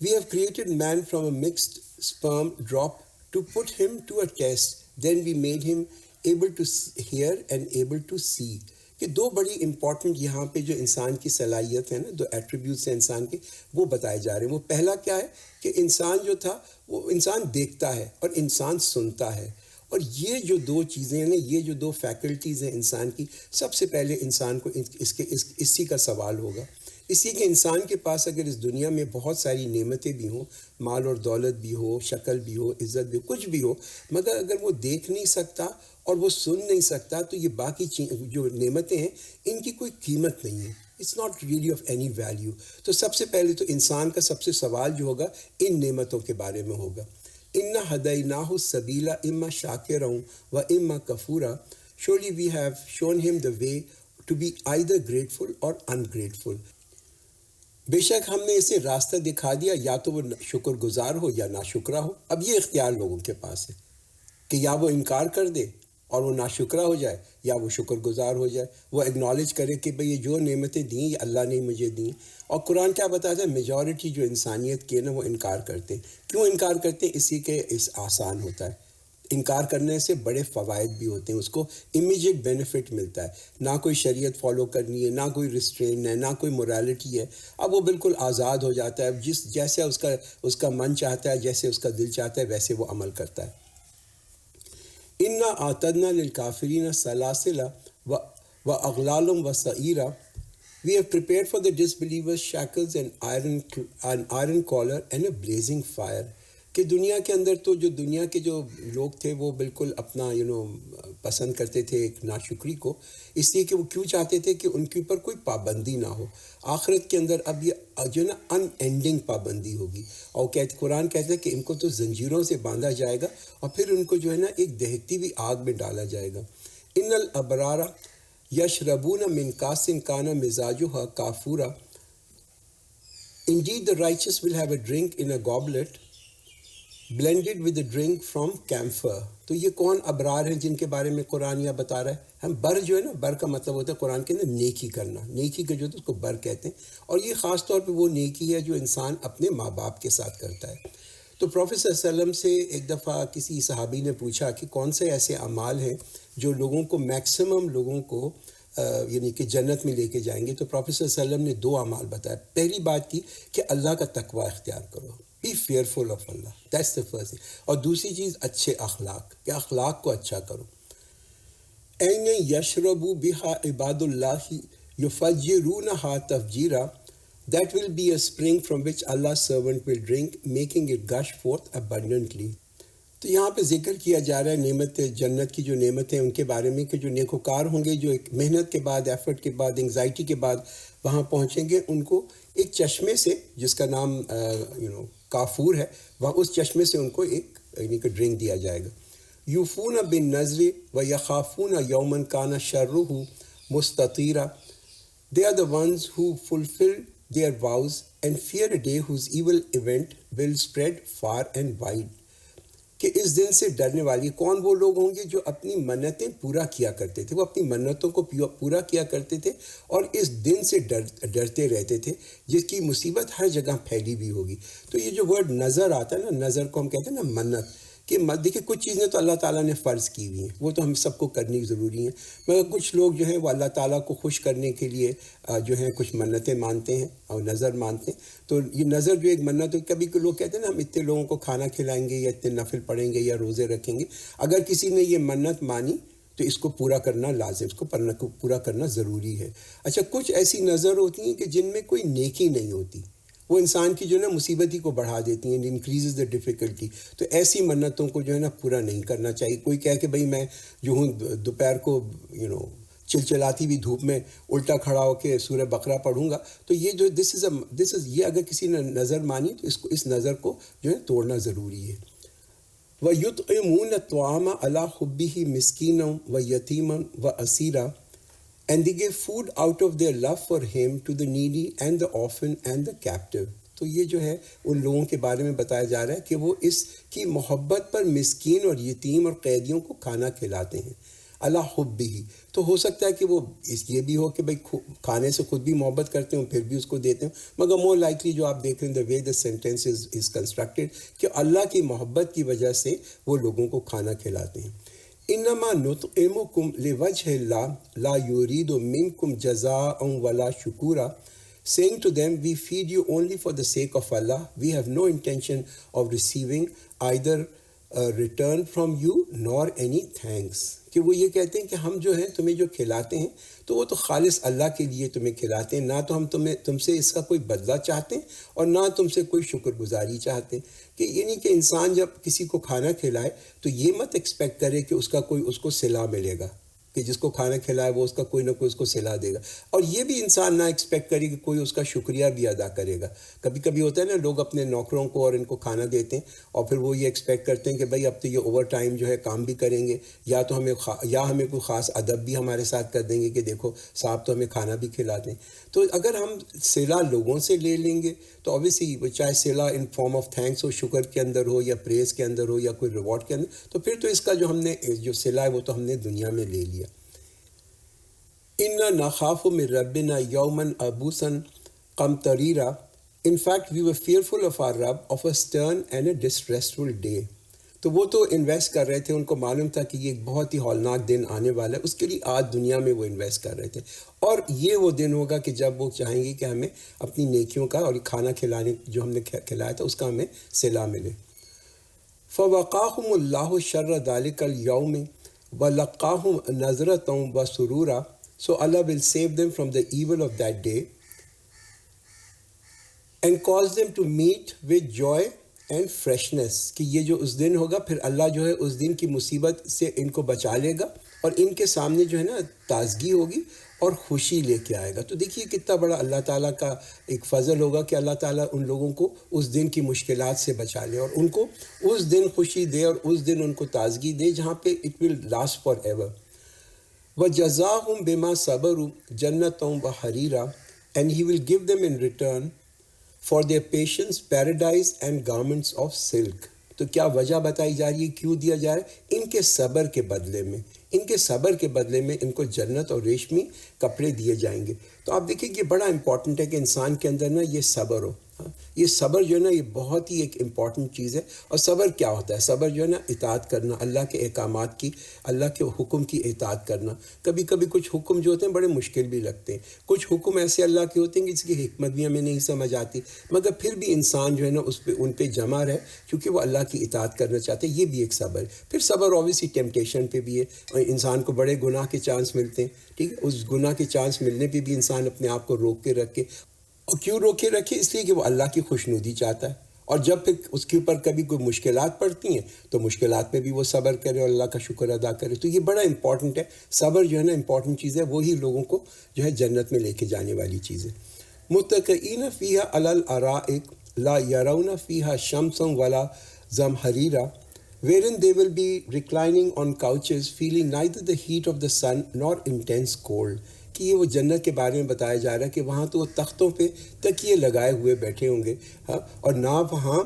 We have created man from a mixed sperm drop to put him to a test. Then we made him able to hear and able to see. کہ دو بڑی امپورٹنٹ یہاں پہ جو انسان کی صلاحیت ہے نا، دو ایٹریبیوٹس ہیں انسان کے، وہ بتائے جا رہے ہیں. وہ پہلا کیا ہے کہ انسان جو تھا وہ انسان دیکھتا ہے اور انسان سنتا ہے. اور یہ جو دو چیزیں ہیں نا، یہ جو دو فیکلٹیز ہیں انسان کی، سب سے پہلے انسان کو اسی کا سوال ہوگا. اسی کے انسان کے پاس اگر اس دنیا میں بہت ساری نعمتیں بھی ہوں، مال اور دولت بھی ہو، شکل بھی ہو، عزت بھی ہو، کچھ بھی ہو، مگر اگر وہ دیکھ نہیں سکتا اور وہ سن نہیں سکتا تو یہ باقی جو نعمتیں ہیں ان کی کوئی قیمت نہیں ہے. It's not really of any value. تو سب سے پہلے تو انسان کا سب سے سوال جو ہوگا ان نعمتوں کے بارے میں ہوگا. اِنَّا هَدَيْنَاهُ السَّبِيلَ إِمَّا شَاكِرًا وَإِمَّا كَفُورًا. Surely we have shown him the way to be either grateful or ungrateful. بے شک ہم نے اسے راستہ دکھا دیا، یا تو وہ شکر گزار ہو یا ناشکرا ہو. اب یہ اختیار لوگوں کے پاس ہے کہ یا وہ انکار کر دے اور وہ ناشکرا ہو جائے، یا وہ شکر گزار ہو جائے، وہ اگنالج کرے کہ بھئی یہ جو نعمتیں دیں یہ اللہ نے مجھے دیں. اور قرآن کیا بتاتا ہے؟ میجورٹی جو انسانیت کے نا وہ انکار کرتے ہیں. کیوں انکار کرتے ہیں؟ اسی کے آسان ہوتا ہے. انکار کرنے سے بڑے فوائد بھی ہوتے ہیں، اس کو امیجیٹ بینیفٹ ملتا ہے. نہ کوئی شریعت فالو کرنی ہے، نہ کوئی ریسٹرین ہے، نہ کوئی مورالیٹی ہے. اب وہ بالکل آزاد ہو جاتا ہے، جیسے اس کا من چاہتا ہے، جیسے اس کا دل چاہتا ہے ویسے وہ عمل کرتا ہے. اِنَّا أَعْتَدْنَا لِلْكَافِرِينَ سَلَاسِلَ وَأَغْلَالًا وَسَعِيرًا. We have prepared for the disbelievers shackles and iron collar and a blazing fire. کہ دنیا کے اندر تو دنیا کے جو لوگ تھے وہ بالکل اپنا پسند کرتے تھے ایک ناشکری کو، اس لیے کہ وہ کیوں چاہتے تھے کہ ان کے اوپر کوئی پابندی نہ ہو. آخرت کے اندر اب یہ جو نا ان اینڈنگ پابندی ہوگی، اور قرآن کہتا ہے کہ ان کو تو زنجیروں سے باندھا جائے گا اور پھر ان کو جو ہے نا ایک دہکتی ہوئی آگ میں ڈالا جائے گا. ان الابرار یشربون من کاس کان مزاجها کافورا. Indeed the righteous will have a drink in a goblet blended with a drink from camphor. تو یہ کون ابرار ہیں جن کے بارے میں قرآن یہ بتا رہا ہے؟ ہم بر جو ہے نا، بر کا مطلب ہوتا ہے قرآن کے اندر نیکی کرنا. نیکی کا جو ہے اس کو بر کہتے ہیں، اور یہ خاص طور پہ وہ نیکی ہے جو انسان اپنے ماں باپ کے ساتھ کرتا ہے. تو پروفیٹ صلی اللہ علیہ وسلم سے ایک دفعہ کسی صحابی نے پوچھا کہ کون سے ایسے اعمال ہیں جو لوگوں کو میکسیمم لوگوں کو یعنی کہ جنت میں لے کے جائیں گے. تو پروفیٹ صلی اللہ علیہ وسلم نے دو اعمال بتایا. پہلی بات کی کہ اللہ کا تقوی اختیار کرو، be fearful of Allah, that's the first. اور دوسری چیز اچھے اخلاق، کہ اخلاق کو اچھا کرو. این یشربوا بہا عباد اللہ یفجرونہا تفجیرا. That will be a spring from which Allah's servant will drink, making it gush forth abundantly. تو یہاں پہ ذکر کیا جا رہا ہے نعمت جنت کی جو نعمت ہیں ان کے بارے میں، کہ جو نیکوکار ہوں گے، جو ایک محنت کے بعد، ایفرٹ کے بعد، انگزائٹی کے بعد وہاں پہنچیں گے، ان کو ایک چشمے سے جس کا نام کافور ہے، وہاں اس چشمے سے ان کو ایک یعنی کہ ڈرنک دیا جائے گا. یوفون بالنذر ویخافون یوما کان شرہ مستطیرا. They are the ones who fulfill their vows and fear a day whose evil event will spread far and wide. کہ اس دن سے ڈرنے والی کون وہ لوگ ہوں گے جو اپنی منتیں پورا کیا کرتے تھے، وہ اپنی منتوں کو پورا کیا کرتے تھے اور اس دن سے ڈرتے رہتے تھے جس کی مصیبت ہر جگہ پھیلی ہوئی ہوگی. تو یہ جو ورڈ نظر آتا ہے نا، نظر کو ہم کہتے ہیں نا منت، کہ دیکھیں کچھ چیزیں تو اللہ تعالیٰ نے فرض کی ہوئی ہیں، وہ تو ہم سب کو کرنی ضروری ہیں، مگر کچھ لوگ جو ہیں وہ اللہ تعالیٰ کو خوش کرنے کے لیے جو ہیں کچھ منتیں مانتے ہیں اور نظر مانتے ہیں. تو یہ نظر جو ایک منت، کبھی لوگ کہتے ہیں نا ہم اتنے لوگوں کو کھانا کھلائیں گے یا اتنے نفل پڑھیں گے یا روزے رکھیں گے. اگر کسی نے یہ منت مانی تو اس کو پورا کرنا لازم، اس کو پورا کرنا ضروری ہے. اچھا، کچھ ایسی نظر ہوتی ہیں کہ جن میں کوئی نیکی نہیں ہوتی، وہ انسان کی جو ہے نا مصیبت ہی کو بڑھا دیتی ہیں، انکریزز دا ڈیفیکلٹی. تو ایسی منتوں کو جو ہے نا پورا نہیں کرنا چاہیے. کوئی کہہ کہ بھئی میں جو ہوں دوپہر کو چلچلاتی ہوئی دھوپ میں الٹا کھڑا ہو کے سورہ بقرہ پڑھوں گا، تو یہ جو دس از یہ اگر کسی نے نظر مانی تو اس نظر کو جو ہے توڑنا ضروری ہے. وَيُطْعِمُونَ الطَّعَامَ عَلَىٰ حُبِّهِ مِسْكِينًا وَيَتِيمًا وَأَسِيرًا. And they give food out of their love for him to the needy and the orphan and the captive. تو یہ جو ہے ان لوگوں کے بارے میں بتایا جا رہا ہے کہ وہ اس کی محبت پر مسکین اور یتیم اور قیدیوں کو کھانا کھلاتے ہیں. اللہ حب ہی، تو ہو سکتا ہے کہ وہ یہ بھی ہو کہ بھائی کھانے سے خود بھی محبت کرتے ہوں پھر بھی اس کو دیتے ہوں، مگر مور لائکلی جو آپ دیکھ رہے ہیں دا وے دا سینٹینس از کنسٹرکٹیڈ کہ اللہ کی محبت کی وجہ سے وہ لوگوں کو کھانا کھلاتے ہیں. انما نطعمکم لوجہ اللہ لا یرید منکم جزاء ولا شکورا. Saying to them, we feed you only for the sake of Allah. We have no intention of receiving either a return from you nor any thanks. کہ وہ یہ کہتے ہیں کہ ہم جو ہیں تمہیں جو کھلاتے ہیں تو وہ تو خالص اللہ کے لیے تمہیں کھلاتے ہیں، نہ تو ہم تم سے اس کا کوئی بدلہ چاہتے ہیں اور نہ تم سے کوئی شکر گزاری چاہتے ہیں. کہ یعنی کہ انسان جب کسی کو کھانا کھلائے تو یہ مت ایکسپیکٹ کرے کہ اس کو صلہ ملے گا، کہ جس کو کھانا کھلائے وہ اس کا کوئی نہ کوئی اس کو صلہ دے گا. اور یہ بھی انسان نہ ایکسپیکٹ کرے کہ کوئی اس کا شکریہ بھی ادا کرے گا. کبھی کبھی ہوتا ہے نا لوگ اپنے نوکروں کو اور ان کو کھانا دیتے ہیں اور پھر وہ یہ ایکسپیکٹ کرتے ہیں کہ بھائی اب تو یہ اوور ٹائم جو ہے کام بھی کریں گے، یا تو ہمیں کوئی خاص ادب بھی ہمارے ساتھ کر دیں گے کہ دیکھو صاحب تو ہمیں کھانا بھی کھلا دیں. تو اگر ہم صلہ لوگوں سے لے لیں گے تو اوبیسلی چاہے صلہ ان فارم آف تھینکس ہو، شکر کے اندر ہو یا پریز کے اندر ہو یا کوئی ریوارڈ کے اندر، تو پھر تو اس کا جو ہم نے جو صلہ ہے وہ تو ہم نے دنیا میں لے لیا. اِنَّا نَخَافُ مِن رَبِّنَا يَوْمًا عَبُوسًا قَمْطَرِيرًا. In fact, we were fearful of our Rabb of a stern and a distressful day. تو وہ تو انویسٹ کر رہے تھے، ان کو معلوم تھا کہ یہ ایک بہت ہی ہولناک دن آنے والا ہے، اس کے لیے آج دنیا میں وہ انویسٹ کر رہے تھے. اور یہ وہ دن ہوگا کہ جب وہ چاہیں گے کہ ہمیں اپنی نیکیوں کا اور کھانا کھلانے جو ہم نے کھلایا تھا اس کا ہمیں صلہ ملے. فَوَقَاهُمُ اللَّهُ شَرَّ ذَلِكَ الْيَوْمِ وَلَقَّاهُمْ نَضْرَةً وَسُرُورًا. So Allah will save them from the evil of that day and cause them to meet with joy and freshness. کہ یہ جو اس دن ہوگا پھر اللہ جو ہے اس دن کی مصیبت سے ان کو بچا لے گا اور ان کے سامنے جو ہے نا تازگی ہوگی اور خوشی لے کے آئے گا. تو دیکھیے کتنا بڑا اللہ تعالیٰ کا ایک فضل ہوگا کہ اللہ تعالیٰ ان لوگوں کو اس دن کی مشکلات سے بچا لے اور ان کو اس دن خوشی دے اور اس دن ان کو تازگی دے جہاں پہ it will last forever. وَجَزَاهُمْ بِمَا صَبَرُوا جَنَّةً وَحَرِيرًا. And he will give them in return for their patience paradise and garments of silk. تو کیا وجہ بتائی جا رہی ہے، کیوں دیا جا رہا ہے؟ ان کے صبر کے بدلے میں، ان کے صبر کے بدلے میں ان کو جنت اور ریشمی کپڑے دیے جائیں گے. تو آپ دیکھیں کہ یہ بڑا امپورٹنٹ ہے کہ انسان کے اندر نا یہ صبر ہو. یہ صبر جو ہے نا یہ بہت ہی ایک امپورٹنٹ چیز ہے. اور صبر کیا ہوتا ہے؟ صبر جو ہے نا اطاعت کرنا، اللہ کے احکامات کی، اللہ کے حکم کی اطاعت کرنا. کبھی کبھی کچھ حکم جو ہوتے ہیں بڑے مشکل بھی لگتے ہیں، کچھ حکم ایسے اللہ کے ہوتے ہیں کہ جس کی حکمت بھی ہمیں نہیں سمجھ آتی، مگر پھر بھی انسان جو ہے نا ان پہ جمع رہے کیونکہ وہ اللہ کی اطاعت کرنا چاہتے ہیں. یہ بھی ایک صبر ہے. پھر صبر اوبیسلی ٹیمپٹیشن پہ بھی ہے، اور انسان کو بڑے گناہ کے چانس ملتے ہیں، ٹھیک ہے، اس گناہ کے چانس ملنے پہ بھی انسان اپنے آپ کو روک کے رکھے. اور کیوں روکے رکھے؟ اس لیے کہ وہ اللہ کی خوشنودی چاہتا ہے اور جب پھر اس کے اوپر کبھی کوئی مشکلات پڑتی ہیں تو مشکلات میں بھی وہ صبر کرے اور اللہ کا شکر ادا کرے. تو یہ بڑا امپورٹنٹ ہے. صبر جو ہے نا امپورٹنٹ چیز ہے, وہی لوگوں کو جو ہے جنت میں لے کے جانے والی چیز ہے. متکئین فیہا علی الارائک لا یرون فیہا شمسا ولا زمہریرا, wherein they will be reclining on couches feeling neither the heat of the sun nor intense cold. کہ یہ وہ جنت کے بارے میں بتایا جا رہا ہے کہ وہاں تو وہ تختوں پہ تکیے لگائے ہوئے بیٹھے ہوں گے, ہاں, اور نہ وہاں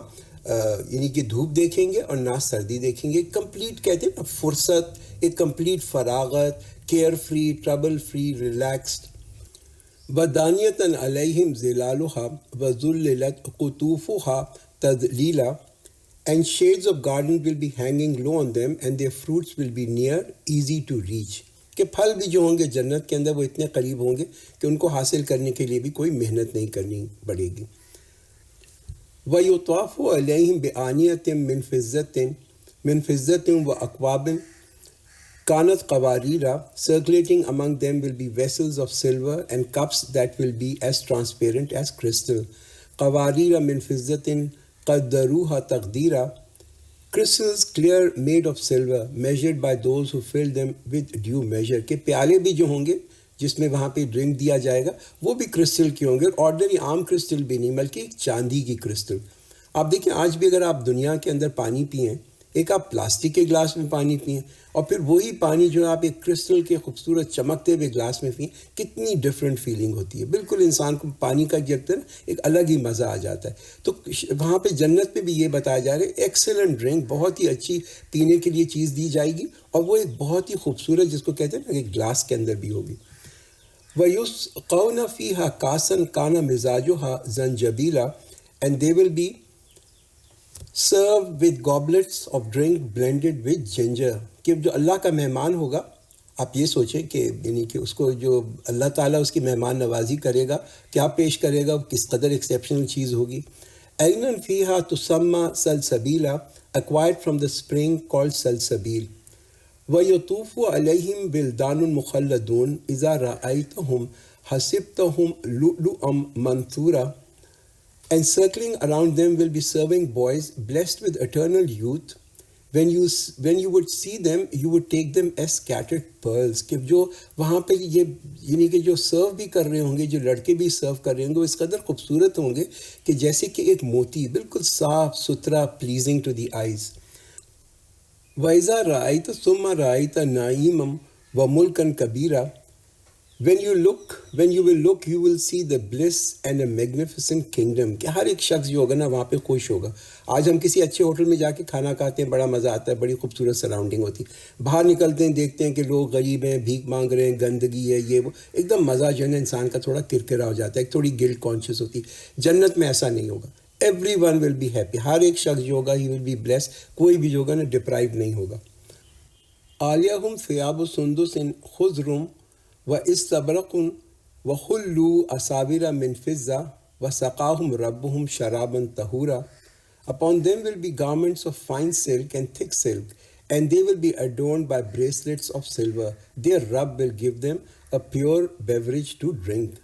یعنی کہ دھوپ دیکھیں گے اور نہ سردی دیکھیں گے. کمپلیٹ کہتے ہیں نا فرصت, ایک کمپلیٹ فراغت, care free, trouble free, relaxed. وَدَانِيَةً عَلَيْهِمْ ظِلَالُهَا وَذُلِّلَتْ قُطُوفُهَا تَذْلِيلًا, and shades of garden will be hanging low on them and their fruits will be near, easy to reach. کہ پھل بھی جو ہوں گے جنت کے اندر وہ اتنے قریب ہوں گے کہ ان کو حاصل کرنے کے لیے بھی کوئی محنت نہیں کرنی پڑے گی. وَيُطَافُ عَلَيْهِمْ بِآنِيَةٍ مِّن فِضَّةٍ وَأَكْوَابٍ كَانَتْ قَوَارِيرَ, circulating among them will be vessels of silver and cups that will be as transparent as crystal. قَوَارِيرَ مِّن فِضَّةٍ قَدَّرُوهَا تَقْدِيرًا, crystals clear made of silver measured by those who fill them with due measure. کہ پیالے بھی جو ہوں گے جس میں وہاں پہ ڈرنک دیا جائے گا وہ بھی کرسٹل کے ہوں گے, اور آرڈنری عام کرسٹل بھی نہیں بلکہ ایک چاندی کی کرسٹل. آپ دیکھیں آج بھی اگر آپ دنیا کے اندر پانی پئیں, ایک آپ پلاسٹک کے گلاس میں پانی پئیں اور پھر وہی پانی جو آپ ایک کرسٹل کے خوبصورت چمکتے ہوئے گلاس میں پئیں, کتنی ڈفرینٹ فیلنگ ہوتی ہے. بالکل انسان کو پانی کا جو ہے نا ایک الگ ہی مزہ آ جاتا ہے. تو وہاں پہ جنت پہ بھی یہ بتایا جا رہا ہے ایکسلنٹ ڈرنک, بہت ہی اچھی پینے کے لیے چیز دی جائے گی, اور وہ ایک بہت ہی خوبصورت جس کو کہتے ہیں نا ایک گلاس کے اندر بھی ہوگی. وَيُسْقَوْنَ فِيهَا كَاسًا كَانَ مِزَاجُهَا زَنْجَبِيلًا, and they will be served with goblets of drink blended with ginger. کہ جو اللہ کا مہمان ہوگا, آپ یہ سوچیں کہ یعنی کہ اس کو جو اللہ تعالیٰ اس کی مہمان نوازی کرے گا, کیا پیش کرے گا, کس قدر ایکسیپشنل چیز ہوگی. عَيْنًا فِيهَا تُسَمَّى سَلْسَبِيلًا, acquired from the spring called Salsabil. وَيَطُوفُ عَلَيْهِمْ وِلْدَانٌ مُخَلَّدُونَ إِذَا رَأَيْتَهُمْ حَسِبْتَهُمْ لُؤْلُؤًا مَنْثُورًا, and circling around them will be serving boys blessed with eternal youth. When you would see them, you would take them as scattered pearls. کہ جو وہاں پہ یہ یعنی کہ جو سرو بھی کر رہے ہوں گے, جو لڑکے بھی سرو کر رہے ہوں گے, وہ اس قدر خوبصورت ہوں گے کہ جیسے کہ ایک موتی, بالکل صاف ستھرا, پلیزنگ ٹو دی آئیز. وَإِذَا رَأَيْتَ ثُمَّ رَأَيْتَ نَعِيمًا وَمُلْكًا كَبِيرًا, when you will look, you will see the bliss and a magnificent kingdom. کہ ہر ایک شخص جو ہوگا نا وہاں پہ خوش ہوگا. آج ہم کسی اچھے ہوٹل میں جا کے کھانا کھاتے ہیں, بڑا مزہ آتا ہے, بڑی خوبصورت سراؤنڈنگ ہوتی ہے. باہر نکلتے ہیں دیکھتے ہیں کہ لوگ غریب ہیں, بھیک مانگ رہے ہیں, گندگی ہے, یہ وہ, ایک دم مزہ جو ہے نا انسان کا تھوڑا کرکرا ہو جاتا ہے, ایک تھوڑی گلٹ کانشیس ہوتی ہے. جنت میں ایسا نہیں ہوگا. Everyone will be happy. ہر ایک شخص جو ہوگا ہی ول بی بلیس, کوئی بھی جو ہوگا نا ڈپرائیو نہیں ہوگا. عَالِیَہُمْ ثِیَابُ سُنْدُسٍ خُضْرٌ وَإِسْتَبْرَقٌ وَخُلُّوا أَسَاوِرَ مِنْ فِضَّةٍ وَسَقَاهُمْ رَبُّهُمْ شَرَابًا طَهُورًا. Upon them will be garments of fine silk and thick silk, and they will be adorned by bracelets of silver. Their Rabb will give them a pure beverage to drink.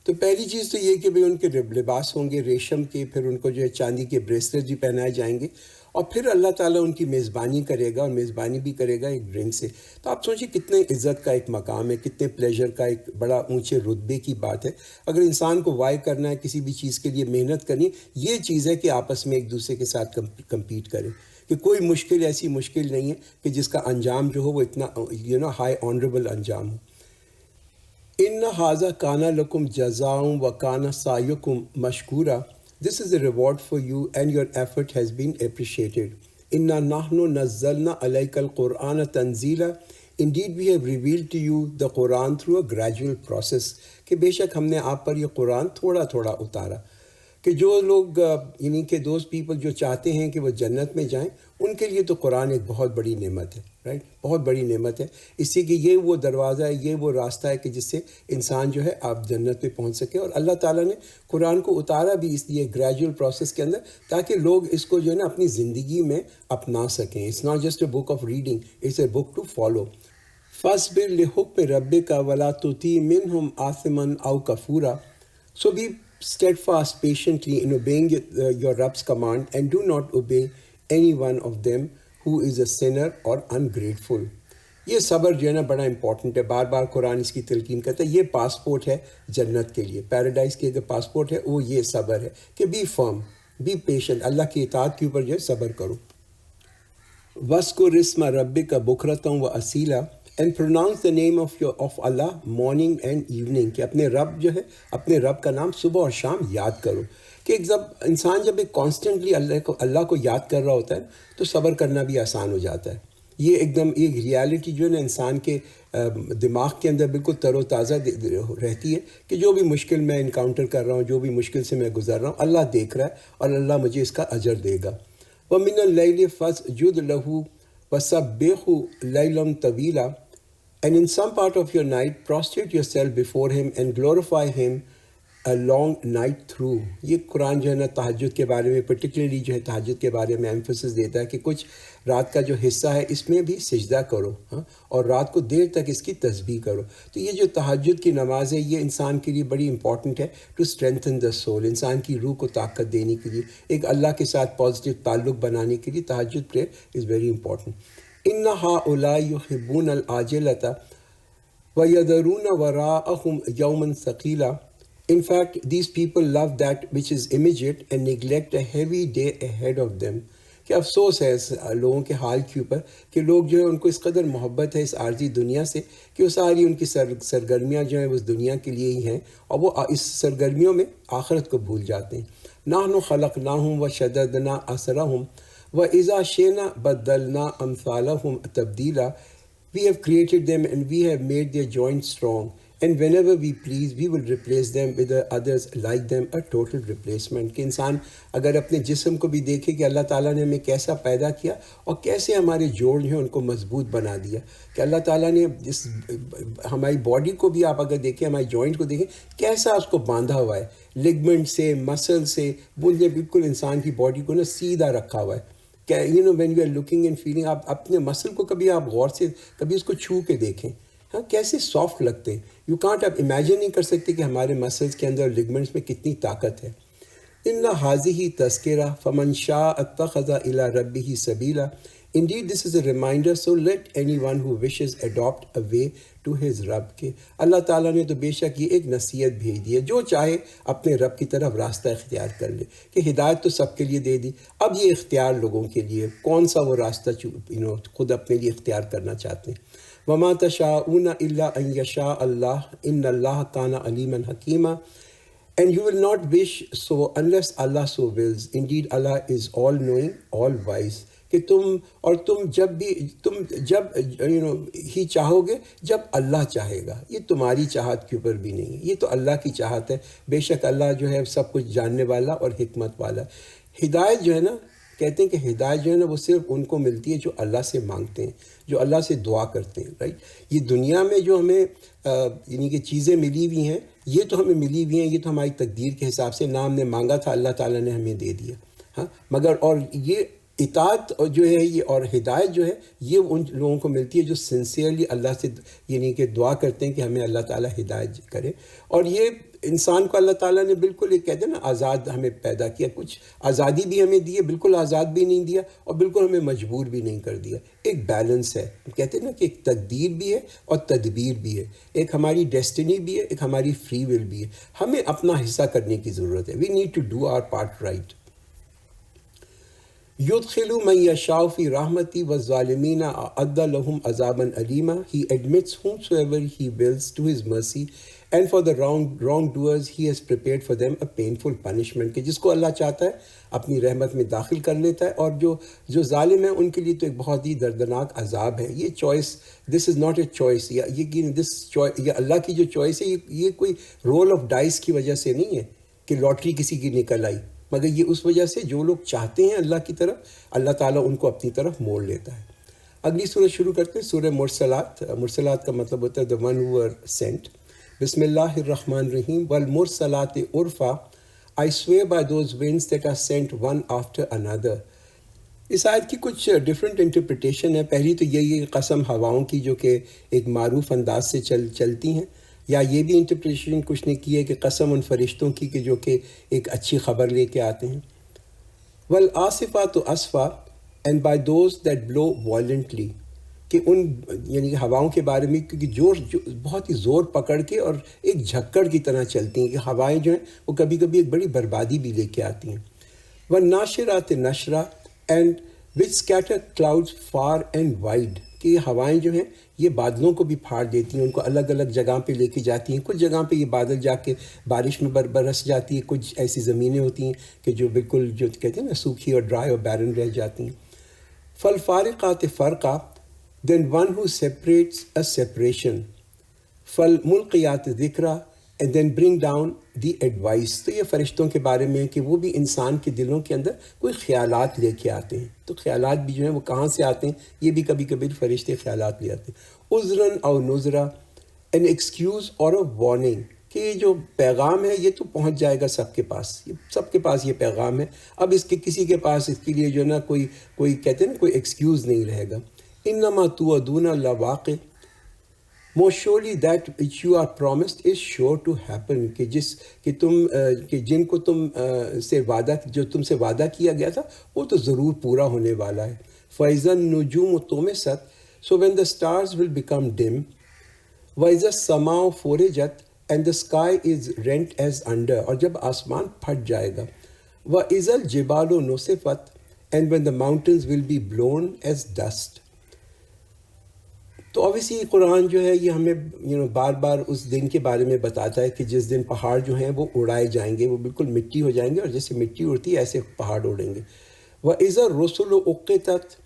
تو پہلی چیز تو یہ کہ بھئی ان کے لباس ہوں گے ریشم کے, پھر ان کو جو ہے چاندی کے بریسلیٹ بھی پہنائے جائیں گے, اور پھر اللہ تعالیٰ ان کی میزبانی کرے گا, اور میزبانی بھی کرے گا ایک ڈرنک سے. تو آپ سوچیں کتنے عزت کا ایک مقام ہے, کتنے پلیجر کا ایک بڑا اونچے رتبے کی بات ہے. اگر انسان کو وائی کرنا ہے, کسی بھی چیز کے لیے محنت کرنی, یہ چیز ہے کہ آپس میں ایک دوسرے کے ساتھ کمپیٹ کرے. کہ کوئی مشکل ایسی مشکل نہیں ہے کہ جس کا انجام جو ہو وہ اتنا ہائی آنریبل انجام ہو. إِنَّ هَذَا كَانَ لَكُمْ جَزَاءٌ وَكَانَ سَعْيُكُمْ مَشْكُورًا. This is a reward for you and your effort has been appreciated. إِنَّا نَحْنُ نَزَّلْنَا عَلَيْكَ الْقُرْآنَ تَنزِيلًا. Indeed we have revealed to you the Quran through a gradual process. کہ بے شک ہم نے آپ پر یہ قرآن تھوڑا تھوڑا اتارا. کہ جو لوگ یعنی کہ دوز پیپل جو چاہتے ہیں کہ وہ جنت میں جائیں, ان کے لیے تو قرآن ایک بہت بڑی نعمت ہے, رائٹ, بہت بڑی نعمت ہے. اس لیے کہ یہ وہ دروازہ ہے, یہ وہ راستہ ہے کہ جس سے انسان جو ہے آپ جنت پہ پہنچ سکے. اور اللہ تعالیٰ نے قرآن کو اتارا بھی اس لیے گریجول پروسیس کے اندر, تاکہ لوگ اس کو جو ہے نا اپنی زندگی میں اپنا سکیں. It's not just a book of reading, it's a book to follow. فَاصْبِرْ لِحُکْمِ رَبِّکَ وَلَا تُطِیعْ مِنْہُمْ آثِمًا أَوْ کَفُورًا. So be steadfast patiently in obeying your Rabb's command, and do not obey any one of them who is a sinner or ungrateful. یہ صبر جو ہے نا بڑا امپورٹنٹ ہے، بار بار قرآن اس کی تلقین کرتا ہے. یہ پاسپورٹ ہے جنت کے لیے، پیراڈائز کے اگر پاسپورٹ ہے وہ یہ صبر ہے کہ be firm, be patient, Allah کی اطاعت کے اوپر جو ہے صبر کرو. وَاذْكُرِ اسْمَ رَبِّكَ بُكْرَةً وَأَصِيلًا، and pronounce the name of Allah morning and evening, کہ اپنے رب جو ہے، اپنے رب کا نام صبح اور شام یاد کرو. کہ جب انسان جب ایک کانسٹنٹلی اللہ کو یاد کر رہا ہوتا ہے تو صبر کرنا بھی آسان ہو جاتا ہے. یہ ایک دم ایک ریالٹی جو ہے نا انسان کے دماغ کے اندر بالکل تر و تازہ رہتی ہے کہ جو بھی مشکل میں انکاؤنٹر کر رہا ہوں، جو بھی مشکل سے میں گزر رہا ہوں، اللہ دیکھ رہا ہے اور اللہ مجھے اس کا اجر دے گا. وَمِنَ اللَّيْلِ فَاسْجُدْ لَهُ وَسَبِّحْهُ لَيْلًا طَوِيلًا، and in some part of your night prostrate yourself before him and glorify him a long night through. یہ قرآن جو ہے نا تہجد کے بارے میں پرٹیکولرلی جو ہے تہجد کے بارے میں ایمفسس دیتا ہے کہ کچھ رات کا جو حصہ ہے اس میں بھی سجدہ کرو، اور رات کو دیر تک اس کی تسبیح کرو. تو یہ جو تہجد کی نماز ہے یہ انسان کے لیے بڑی امپورٹنٹ ہے ٹو اسٹرینتھن دا سول، انسان کی روح کو طاقت دینے کے لیے، ایک اللہ کے ساتھ پازیٹیو تعلق بنانے کے لیے تہجد پریئر از ویری امپورٹنٹ. إِنَّ هَؤُلَاءِ يُحِبُّونَ الْعَاجِلَةَ وَيَذَرُونَ وَرَاءَهُمْ يَوْمًا ثَقِيلًا. In fact, these people love that which is immediate and neglect a heavy day ahead of them. کہ افسوس ہے اس لوگوں کے حال کے اوپر کہ لوگ جو ہے ان کو اس قدر محبت ہے اس عارضی دنیا سے کہ وہ ساری ان کی سرگرمیاں جو ہیں وہ اس دنیا کے لیے ہی ہیں، اور وہ اس سرگرمیوں میں آخرت کو بھول جاتے ہیں. نحن خلقناہم وشددنا اسرہم وَإِذَا شِئْنَا بَدَّلْنَا أَمْثَالَهُمْ تَبْدِيلًا. We have created them and we have made their joints strong. And whenever we please, we will replace them with the others like them, a total replacement. کہ انسان اگر اپنے جسم کو بھی دیکھے کہ اللہ تعالیٰ نے ہمیں کیسا پیدا کیا اور کیسے ہمارے جوڑ جو ہیں ان کو مضبوط بنا دیا، کہ اللہ تعالیٰ نے جس ہماری باڈی کو بھی آپ اگر دیکھیں، ہماری جوائنٹ کو دیکھیں کیسا اس کو باندھا ہوا ہے، لیگمنٹ سے، مسل سے، بولے بالکل انسان کی باڈی کو نا سیدھا رکھا ہوا ہے. کہ when you are looking and feeling, آپ اپنے مسل کو کبھی آپ غور سے کبھی اس کو چھو کے دیکھیں، ہاں کیسے سافٹ لگتے ہیں. یو کانٹ، آپ امیجن نہیں کر سکتے کہ ہمارے مسلس کے اندر لیگمنٹس میں کتنی طاقت ہے. ان هذه تذکرہ فمن شاء اتخذ الى ربہ سبیلا. Indeed, this is a reminder, so let anyone who wishes adopt a way to his رب. کے اللہ تعالیٰ نے تو بے شک یہ ایک نصیحت بھیج دی ہے، جو چاہے اپنے رب کی طرف راستہ اختیار کر لے. کہ ہدایت تو سب کے لیے دے دی، اب یہ اختیار لوگوں کے لیے کون سا وہ راستہ خود اپنے لیے اختیار کرنا چاہتے ہیں. وَمَا تَشَاءُونَ إِلَّا أَن يَشَاءَ اللَّهُ إِنَّ اللَّهَ كَانَ عَلِيمًا حَكِيمًا. And you will not wish so unless Allah so wills. Indeed, Allah is all knowing, all wise. کہ تم جب ہی چاہو گے جب اللہ چاہے گا. یہ تمہاری چاہت کے اوپر بھی نہیں ہے، یہ تو اللہ کی چاہت ہے. بے شک اللہ جو ہے سب کچھ جاننے والا اور حکمت والا. ہدایت جو ہے نا، کہتے ہیں کہ ہدایت جو ہے نا وہ صرف ان کو ملتی ہے جو اللہ سے مانگتے ہیں، جو اللہ سے دعا کرتے ہیں. رائٹ، یہ دنیا میں جو ہمیں یعنی کہ چیزیں ملی ہوئی ہیں، یہ تو ہمیں ملی ہوئی ہیں، یہ تو ہماری تقدیر کے حساب سے، نہ ہم نے مانگا تھا، اللہ تعالیٰ نے ہمیں دے دیا. ہاں مگر اور یہ اطاعت جو ہے یہ اور ہدایت جو ہے یہ ان لوگوں کو ملتی ہے جو سنسیئرلی اللہ سے یعنی کہ دعا کرتے ہیں کہ ہمیں اللہ تعالیٰ ہدایت کرے. اور یہ انسان کو اللہ تعالیٰ نے بالکل ایک کہتے ہیں نا آزاد ہمیں پیدا کیا، کچھ آزادی بھی ہمیں دی ہے، بالکل آزاد بھی نہیں دیا اور بالکل ہمیں مجبور بھی نہیں کر دیا. ایک بیلنس ہے، کہتے ہیں نا کہ ایک تقدیر بھی ہے اور تدبیر بھی ہے، ایک ہماری ڈیسٹنی بھی ہے، ایک ہماری فری ول بھی ہے. ہمیں اپنا حصہ کرنے کی ضرورت ہے. We need to do our part right. يُدْخِلُ مَن يَشَاءُ فِي رَحْمَتِهِ وَالظَّالِمِينَ أَعَدَّ لَهُمْ عَذَابًا أَلِيمًا. He admits whomsoever he wills to his mercy, and for the wrongdoers he has prepared for them a painful punishment. کہ جس کو اللہ چاہتا ہے اپنی رحمت میں داخل کر لیتا ہے، اور جو ظالم ہیں ان کے لیے تو ایک بہت ہی دردناک عذاب ہے. یہ choice, this is not a choice, یہ اللہ کی جو چوائس ہے یہ کوئی رول آف ڈائس کی وجہ سے نہیں ہے کہ لاٹری کسی کی نکل آئی، مگر یہ اس وجہ سے جو لوگ چاہتے ہیں اللہ کی طرف، اللہ تعالیٰ ان کو اپنی طرف موڑ لیتا ہے. اگلی سورہ شروع کرتے ہیں، سورہ مرسلات. مرسلات کا مطلب ہوتا ہے the one who were sent. بسم اللہ الرحمن الرحیم. والمرسلات عرفا. I swear by those winds that are sent one after another. اس آیت کی کچھ ڈفرینٹ انٹرپریٹیشن ہے. پہلی تو یہی قسم ہواؤں کی جو کہ ایک معروف انداز سے چلتی ہیں. یا یہ بھی انٹرپریٹیشن کچھ نے کی ہے کہ قسم ان فرشتوں کی کہ جو کہ ایک اچھی خبر لے کے آتے ہیں. والآصفات اسفا and by those that blow violently, کہ ان یعنی کہ ہواؤں کے بارے میں، کیونکہ جو بہت ہی زور پکڑ کے اور ایک جھکڑ کی طرح چلتی ہیں، کہ ہوائیں جو ہیں وہ کبھی کبھی ایک بڑی بربادی بھی لے کے آتی ہیں. والناشرات نشرا and which scatter clouds far and wide, کہ یہ ہوائیں جو ہیں یہ بادلوں کو بھی پھاڑ دیتی ہیں، ان کو الگ الگ جگہ پہ لے کے جاتی ہیں. کچھ جگہ پہ یہ بادل جا کے بارش میں برس جاتی ہے، کچھ ایسی زمینیں ہوتی ہیں کہ جو بالکل جو کہتے ہیں نا سوکھی اور ڈرائی اور بیرن رہ جاتی ہیں. فالفارقات فرقہ، then one who separates a separation. فالملقیات ذکرہ and then bring down the advice. تو یہ فرشتوں کے بارے میں ہے کہ وہ بھی انسان کے دلوں کے اندر کوئی خیالات لے کے آتے ہیں. تو خیالات بھی جو ہیں وہ کہاں سے آتے ہیں، یہ بھی کبھی کبھی فرشتے خیالات لے آتے ہیں. عذراً او نذرا، an excuse or a warning، کہ یہ جو پیغام ہے یہ تو پہنچ جائے گا سب کے پاس، سب کے پاس یہ پیغام ہے. اب اس کے کسی کے پاس اس کے لیے جو ہے نا کوئی کہتے ہیں نا کوئی ایکسکیوز نہیں رہے گا. انما توعدون لواقع، most surely that which you are promised is sure to happen، کہ جن کو جو تم سے وعدہ کیا گیا تھا وہ تو ضرور پورا ہونے والا ہے. فَإِذَا النُّجُومُ طُمِسَتْ، so when the stars will become dim. وَإِذَا السَّمَاءُ فُرِجَتْ and the sky is rent as under، اور جب آسمان پھٹ جائے گا. وَإِذَا الْجِبَالُ نُصِفَتْ and when the mountains will be blown as dust. تو obviously قرآن جو ہے یہ ہمیں بار بار اس دن کے بارے میں بتاتا ہے کہ جس دن پہاڑ جو ہیں وہ اڑائے جائیں گے، وہ بالکل مٹی ہو جائیں گے، اور جیسے مٹی اڑتی ہے ایسے پہاڑ اڑیں گے. وَإِذَا الرُّسُلُ أُقِّتَتْ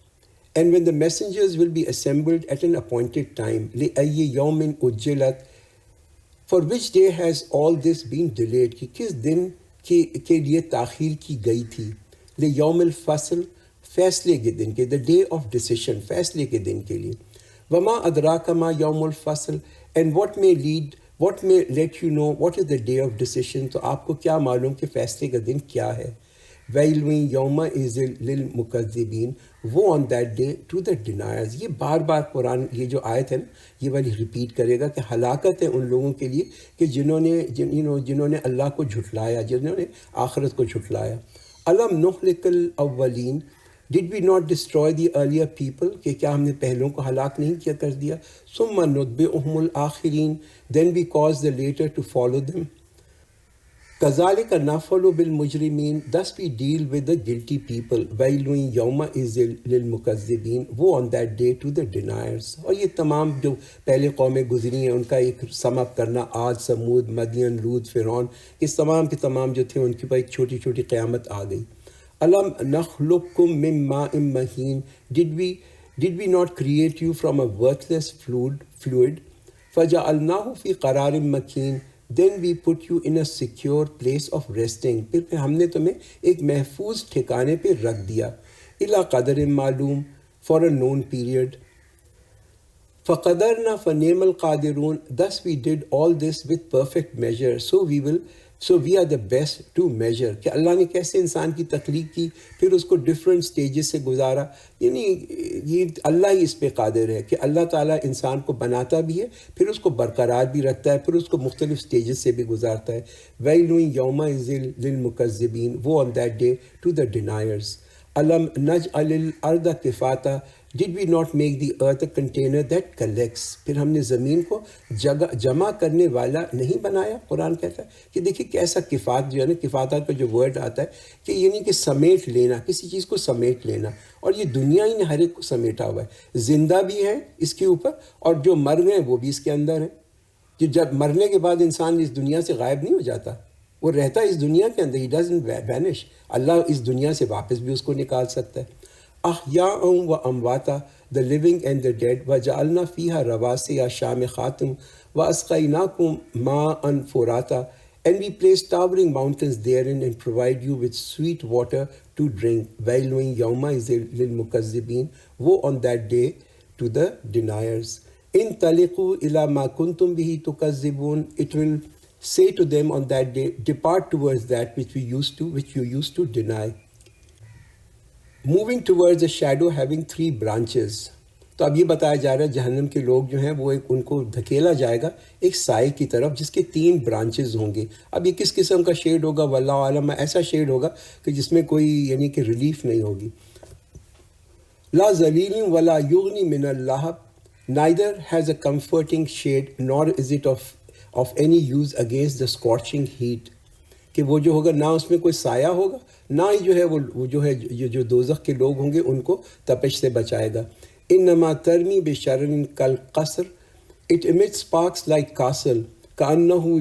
and when the messengers will be assembled at an appointed time. لِأَيِّ يَوْمٍ أُجِّلَتْ، for which day has all this been delayed، کہ کس دن کے لیے تاخیر کی گئی تھی. لِيَوْمِ الْفَصْلِ، فیصلے کے دن کے، the day of decision، فیصلے کے دن کے لیے. وَمَا أَدْرَاكَ مَا يَوْمُ الْفَصْلِ and what may let you know what is the day of decision، تو آپ کو کیا معلوم کہ فیصلے کا دن کیا ہے. وَيْلٌ يَوْمَئِذٍ لِلْمُكَذِّبِينَ، وہ on that day to the deniers. یہ بار بار قرآن یہ جو آیت ہے نا یہ والی ریپیٹ کرے گا کہ ہلاکت ہے ان لوگوں کے لیے کہ جنہوں نے اللہ کو جھٹلایا، جنہوں نے آخرت کو جھٹلایا. أَلَمْ نُهْلِكِ الْأَوَّلِينَ، did we not destroy the earlier people، کہ کیا ہم نے پہلوں کو ہلاک نہیں کیا کر دیا. ثُمَّ نُتْبِعُهُمُ الْآخِرِينَ، then we cause the later to follow them. كَذَلِكَ نَفْعَلُ بِالْمُجْرِمِينَ، thus we deal with the guilty people. وَيْلٌ يَوْمَئِذٍ لِلْمُكَذِّبِينَ، وہ on that day to the deniers. اور یہ تمام جو پہلے قومیں گزری ہیں ان کا ایک سم اپ کرنا، عاد، سمود، مدین، لوط، فرعون، اس تمام کے تمام جو تھے ان کے اوپر ایک چھوٹی چھوٹی قیامت آ گئی. أَلَمْ نَخْلُقكُّم مِّن مَّاءٍ مَّهِينٍ، did we not create you from a worthless fluid. فَجَعَلْنَاهُ فِي قَرَارٍ مَّكِينٍ، then we put you in a secure place of resting، پھر ہم نے تمہیں ایک محفوظ ٹھکانے پہ رکھ دیا. إِلَىٰ قَدْرٍ معلوم، for a known period. فَقَدَرْنَا فَنِعْمَ الْقَادِرُونَ، thus we did all this with perfect measure. So we are the best to measure، کہ اللہ نے کیسے انسان کی تخلیق کی، پھر اس کو ڈفرینٹ سٹیجز سے گزارا. یعنی یہ اللہ ہی اس پہ قادر ہے کہ اللہ تعالیٰ انسان کو بناتا بھی ہے، پھر اس کو برقرار بھی رکھتا ہے، پھر اس کو مختلف سٹیجز سے بھی گزارتا ہے. وَيْلٌ يَوْمَئِذٍ لِلْمُكَذِّبِينَ، وہ on that day to the deniers. أَلَمْ نَجْعَلِ الْأَرْضَ كِفَاتًا، did we not make the earth a container that collects، پھر ہم نے زمین کو جمع کرنے والا نہیں بنایا. قرآن کہتا ہے کہ دیکھیے کیسا کفات جو ہے نا، کفاتہ کا جو ورڈ آتا ہے کہ یعنی کہ سمیٹ لینا، کسی چیز کو سمیٹ لینا. اور یہ دنیا ہی نے ہر ایک کو سمیٹا ہوا ہے، زندہ بھی ہے اس کے اوپر اور جو مر گئے وہ بھی اس کے اندر ہیں. کہ جب مرنے کے بعد انسان اس دنیا سے غائب نہیں ہو جاتا، وہ رہتا ہے اس دنیا کے اندر. He doesn't vanish. اللہ اس دنیا سے واپس بھی اس کو نکال سکتا ہے. احیاء و امواتا، the living and the dead. وجعلنا فیہا رواسیا شامخاتم واسقیناکم ماء فراتا، and we place towering mountains therein and provide you with sweet water to drink. وَيْلٌ يَوْمَئِذٍ لِلْمُكَذِّبِينَ، وہ on that day to the deniers. انطلقوا إِلَىٰ مَا كُنْتُمْ بِهِ تُكَذِّبُونَ، it will say to them on that day, depart towards that which you used to deny. Moving towards a shadow having three branches. تو اب یہ بتایا جا رہا ہے جہنم کے لوگ جو ہیں وہ ان کو دھکیلا جائے گا ایک سائے کی طرف جس کے 3 برانچز ہوں گے. اب یہ کس قسم کا شیڈ ہوگا واللہ عالم، ایسا شیڈ ہوگا کہ جس میں کوئی یعنی کہ ریلیف نہیں ہوگی. لا ذلیل ولا یغنی من اللہب، neither has a comforting shade nor is it of any use against the scorching heat. کہ وہ جو ہوگا نہ اس میں کوئی سایہ ہوگا، نہ ہی جو ہے وہ جو ہے جو دوزخ کے لوگ ہوں گے ان کو تپش سے بچائے گا. انما ترمی بشرر کالقصر، it emits sparks like castle کأنہ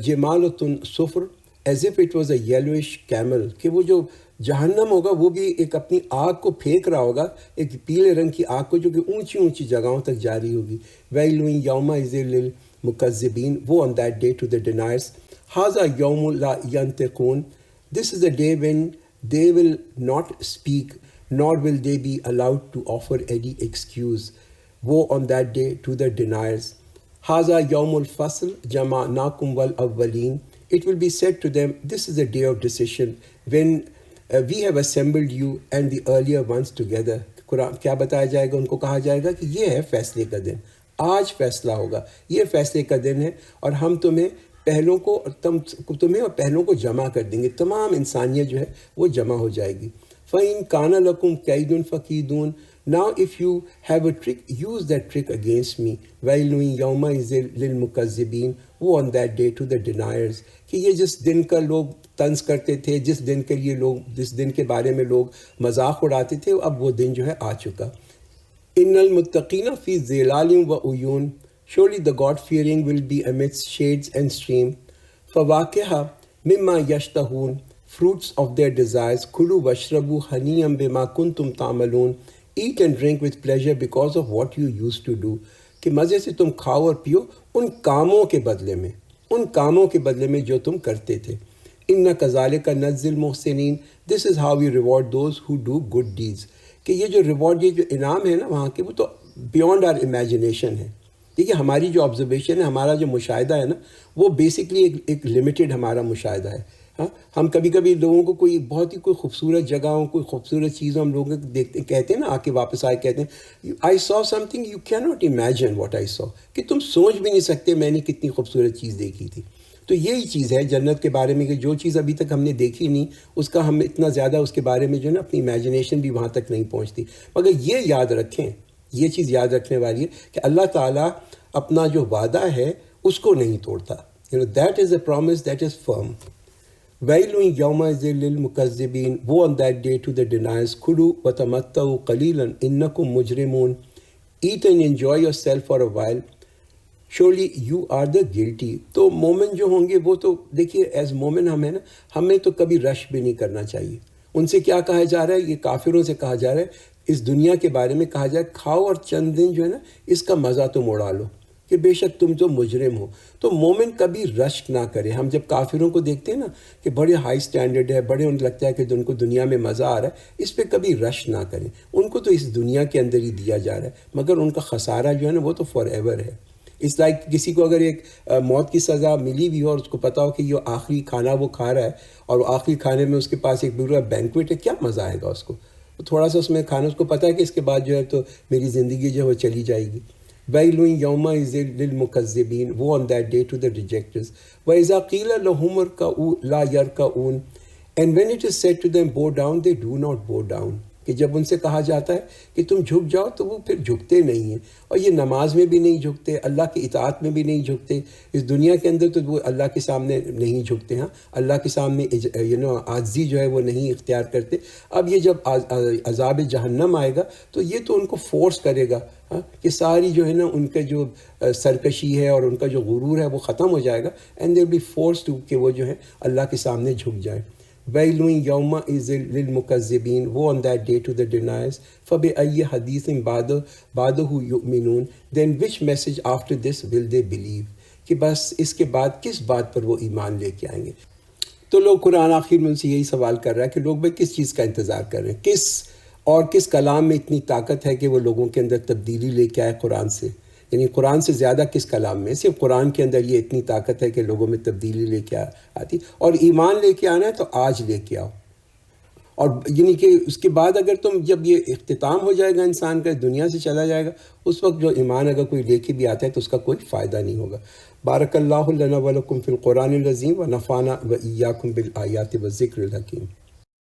جمالۃ صفر as if it was a yellowish camel. کہ وہ جو جہنم ہوگا وہ بھی ایک اپنی آگ کو پھینک رہا ہوگا، ایک پیلے رنگ کی آگ کو جو کہ اونچی اونچی جگہوں تک جاری ہوگی. وَيْلٌ يَوْمَئِذٍ لِّلْمُكَذِّبِينَ، وہ on that day to the deniers. هَذَا يَوْمٌ لَا يَنْطِقُونَ، this is the day when they will not speak nor will they be allowed to offer any excuse. وہ on that day to the deniers. هَذَا يَوْمُ الْفَصْلِ جَمَعْنَاكُمْ وَالْأَوَّلِينَ، it will be said to them, this is the day of decision when we have assembled you and the earlier ones together. قرآن کیا بتایا جائے گا؟ ان کو کہا جائے گا کہ یہ ہے فیصلے کا دن، آج فیصلہ ہوگا، یہ فیصلے کا دن ہے اور ہم تمہیں پہلوں کو تمہیں اور پہلوں کو جمع کر دیں گے، تمام انسانیت جو ہے وہ جمع ہو جائے گی. فَإِن كَانَ لَكُمْ كَيْدٌ فَكِيدُونَ، now if you have a trick, use that trick against me. وَيْلٌ يَوْمَئِذٍ لِّلْمُكَذِّبِينَ، وہ on that day to the deniers. کہ یہ جس دن کا لوگ طنز کرتے تھے، جس دن کے لیے لوگ، جس دن کے بارے میں لوگ مذاق اڑاتے تھے، اب وہ دن جو ہے آ چکا. ان المتقین فی ظلال وعیون، surely the God fearing will be amidst shades and stream. فواکہ mama یشتہون، fruits of their desires. کلوا واشربوا ہنیئا بما کنتم تعملون، eat and drink with pleasure because of what you used to do. کہ مزے سے تم کھاؤ اور پیو ان کاموں کے بدلے میں، ان کاموں کے بدلے میں جو تم کرتے تھے. اِنَّ كَذَلِكَ نَجْزِي الْمُحْسِنِينَ، this is how we reward those who do good deeds. کہ یہ جو ریوارڈ، یہ جو انعام ہے نا وہاں کے، وہ تو بیونڈ آر امیجنیشن ہے. دیکھیے ہماری جو آبزرویشن ہے، ہمارا جو مشاہدہ ہے نا، وہ بیسکلی ایک لمیٹڈ ہمارا مشاہدہ ہے. ہاں، ہم کبھی کبھی لوگوں کو کوئی بہت ہی کوئی خوبصورت جگہوں، کوئی خوبصورت چیزوں ہم لوگوں کو دیکھتے کہتے ہیں نا، آ کے واپس آئے کہتے ہیں I saw something you cannot imagine what I saw, کہ تم سوچ بھی نہیں سکتے میں نے کتنی خوبصورت چیز دیکھی تھی. تو یہی چیز ہے جنت کے بارے میں کہ جو چیز ابھی تک ہم نے دیکھی نہیں، اس کا ہم اتنا زیادہ اس کے بارے میں جو ہے نا اپنی امیجنیشن بھی وہاں تک نہیں پہنچتی. مگر یہ یاد رکھیں، یہ چیز یاد رکھنے والی ہے کہ اللہ تعالیٰ اپنا جو وعدہ ہے اس کو نہیں توڑتا. That is a promise that is firm. وَيْلٌ يَوْمَئِذٍ لِّلْمُكَذِّبِينَ، وہ on that day to the deniers. كُلُوا وَتَمَتَّعُوا قَلِيلًا إِنَّكُمْ مُجْرِمُونَ، eat and enjoy yourself for a while, surely you are the guilty. تو مومن جو ہوں گے وہ تو دیکھیے ایز مومن ہم ہیں نا، ہمیں تو کبھی رش بھی نہیں کرنا چاہیے. ان سے کیا کہا جا رہا ہے؟ یہ کافروں سے کہا جا رہا ہے، اس دنیا کے بارے میں کہا جائے کھاؤ اور چند دن جو ہے نا اس کا مزہ تم اڑا لو، کہ بے شک تم تو مجرم ہو. تو مومن کبھی رشک نہ کرے. ہم جب کافروں کو دیکھتے ہیں نا کہ بڑے ہائی سٹینڈرڈ ہے، بڑے انہیں لگتا ہے کہ ان کو دنیا میں مزہ آ رہا ہے، اس پہ کبھی رش نہ کریں. ان کو تو اس دنیا کے اندر ہی دیا جا رہا ہے، مگر ان کا خسارہ جو ہے نا وہ تو فار ایور ہے. اس لائک کسی کو اگر ایک موت کی سزا ملی بھی ہو اور اس کو پتا ہو کہ یہ آخری کھانا وہ کھا رہا ہے اور آخری کھانے میں اس کے پاس ایک پورا بینکویٹ ہے، کیا مزہ آئے گا اس کو؟ تھوڑا سا اس میں کھانا، اس کو پتا ہے کہ اس کے بعد جو ہے تو میری زندگی جو ہے وہ چلی جائے گی. وَيْلٌ يَوْمَئِذٍ لِّلْمُكَذِّبِينَ، وہ on that day to the rejectors. وَإِذَا قِيلَ لَهُمُ ارْكَعُوا لَا يَرْكَعُونَ، and when it is said to them bow down, they do not bow down. کہ جب ان سے کہا جاتا ہے کہ تم جھک جاؤ تو وہ پھر جھکتے نہیں ہیں. اور یہ نماز میں بھی نہیں جھکتے، اللہ کی اطاعت میں بھی نہیں جھکتے. اس دنیا کے اندر تو وہ اللہ کے سامنے نہیں جھکتے، ہاں اللہ کے سامنے عاجزی جو ہے وہ نہیں اختیار کرتے. اب یہ جب عذاب جہنم آئے گا تو یہ تو ان کو فورس کرے گا کہ ساری جو ہے نا ان کا جو سرکشی ہے اور ان کا جو غرور ہے وہ ختم ہو جائے گا. And they will be forced to, کہ وہ جو ہے اللہ کے سامنے جھک جائیں. وَيْلٌ يَوْمَئِذٍ لِّلْمُكَذِّبِينَ، وہ on that day to the deniers. فَبِأَيِّ حَدِيثٍ بَعْدَهُ يُؤْمِنُونَ، then which message after this will they believe، کہ بس اس کے بعد کس بات پر وہ ایمان لے کے آئیں گے. تو لوگ قرآن آخر میں ان سے یہی سوال کر رہا ہے کہ لوگ بھائی کس چیز کا انتظار کر رہے ہیں، کس کلام میں اتنی طاقت ہے کہ وہ لوگوں کے اندر تبدیلی لے کے آئے قرآن سے. یعنی قرآن سے زیادہ کس کلام میں؟ صرف قرآن کے اندر یہ اتنی طاقت ہے کہ لوگوں میں تبدیلی لے کے آتی. اور ایمان لے کے آنا ہے تو آج لے کے آؤ. اور یعنی کہ اس کے بعد اگر تم جب یہ اختتام ہو جائے گا انسان کا، دنیا سے چلا جائے گا، اس وقت جو ایمان اگر کوئی لے کے بھی آتا ہے تو اس کا کوئی فائدہ نہیں ہوگا۔ بارک اللہ لنا ولکم فی القرآن العظیم ونفعنا وإیاکم بالآیات والذکر الحکیم۔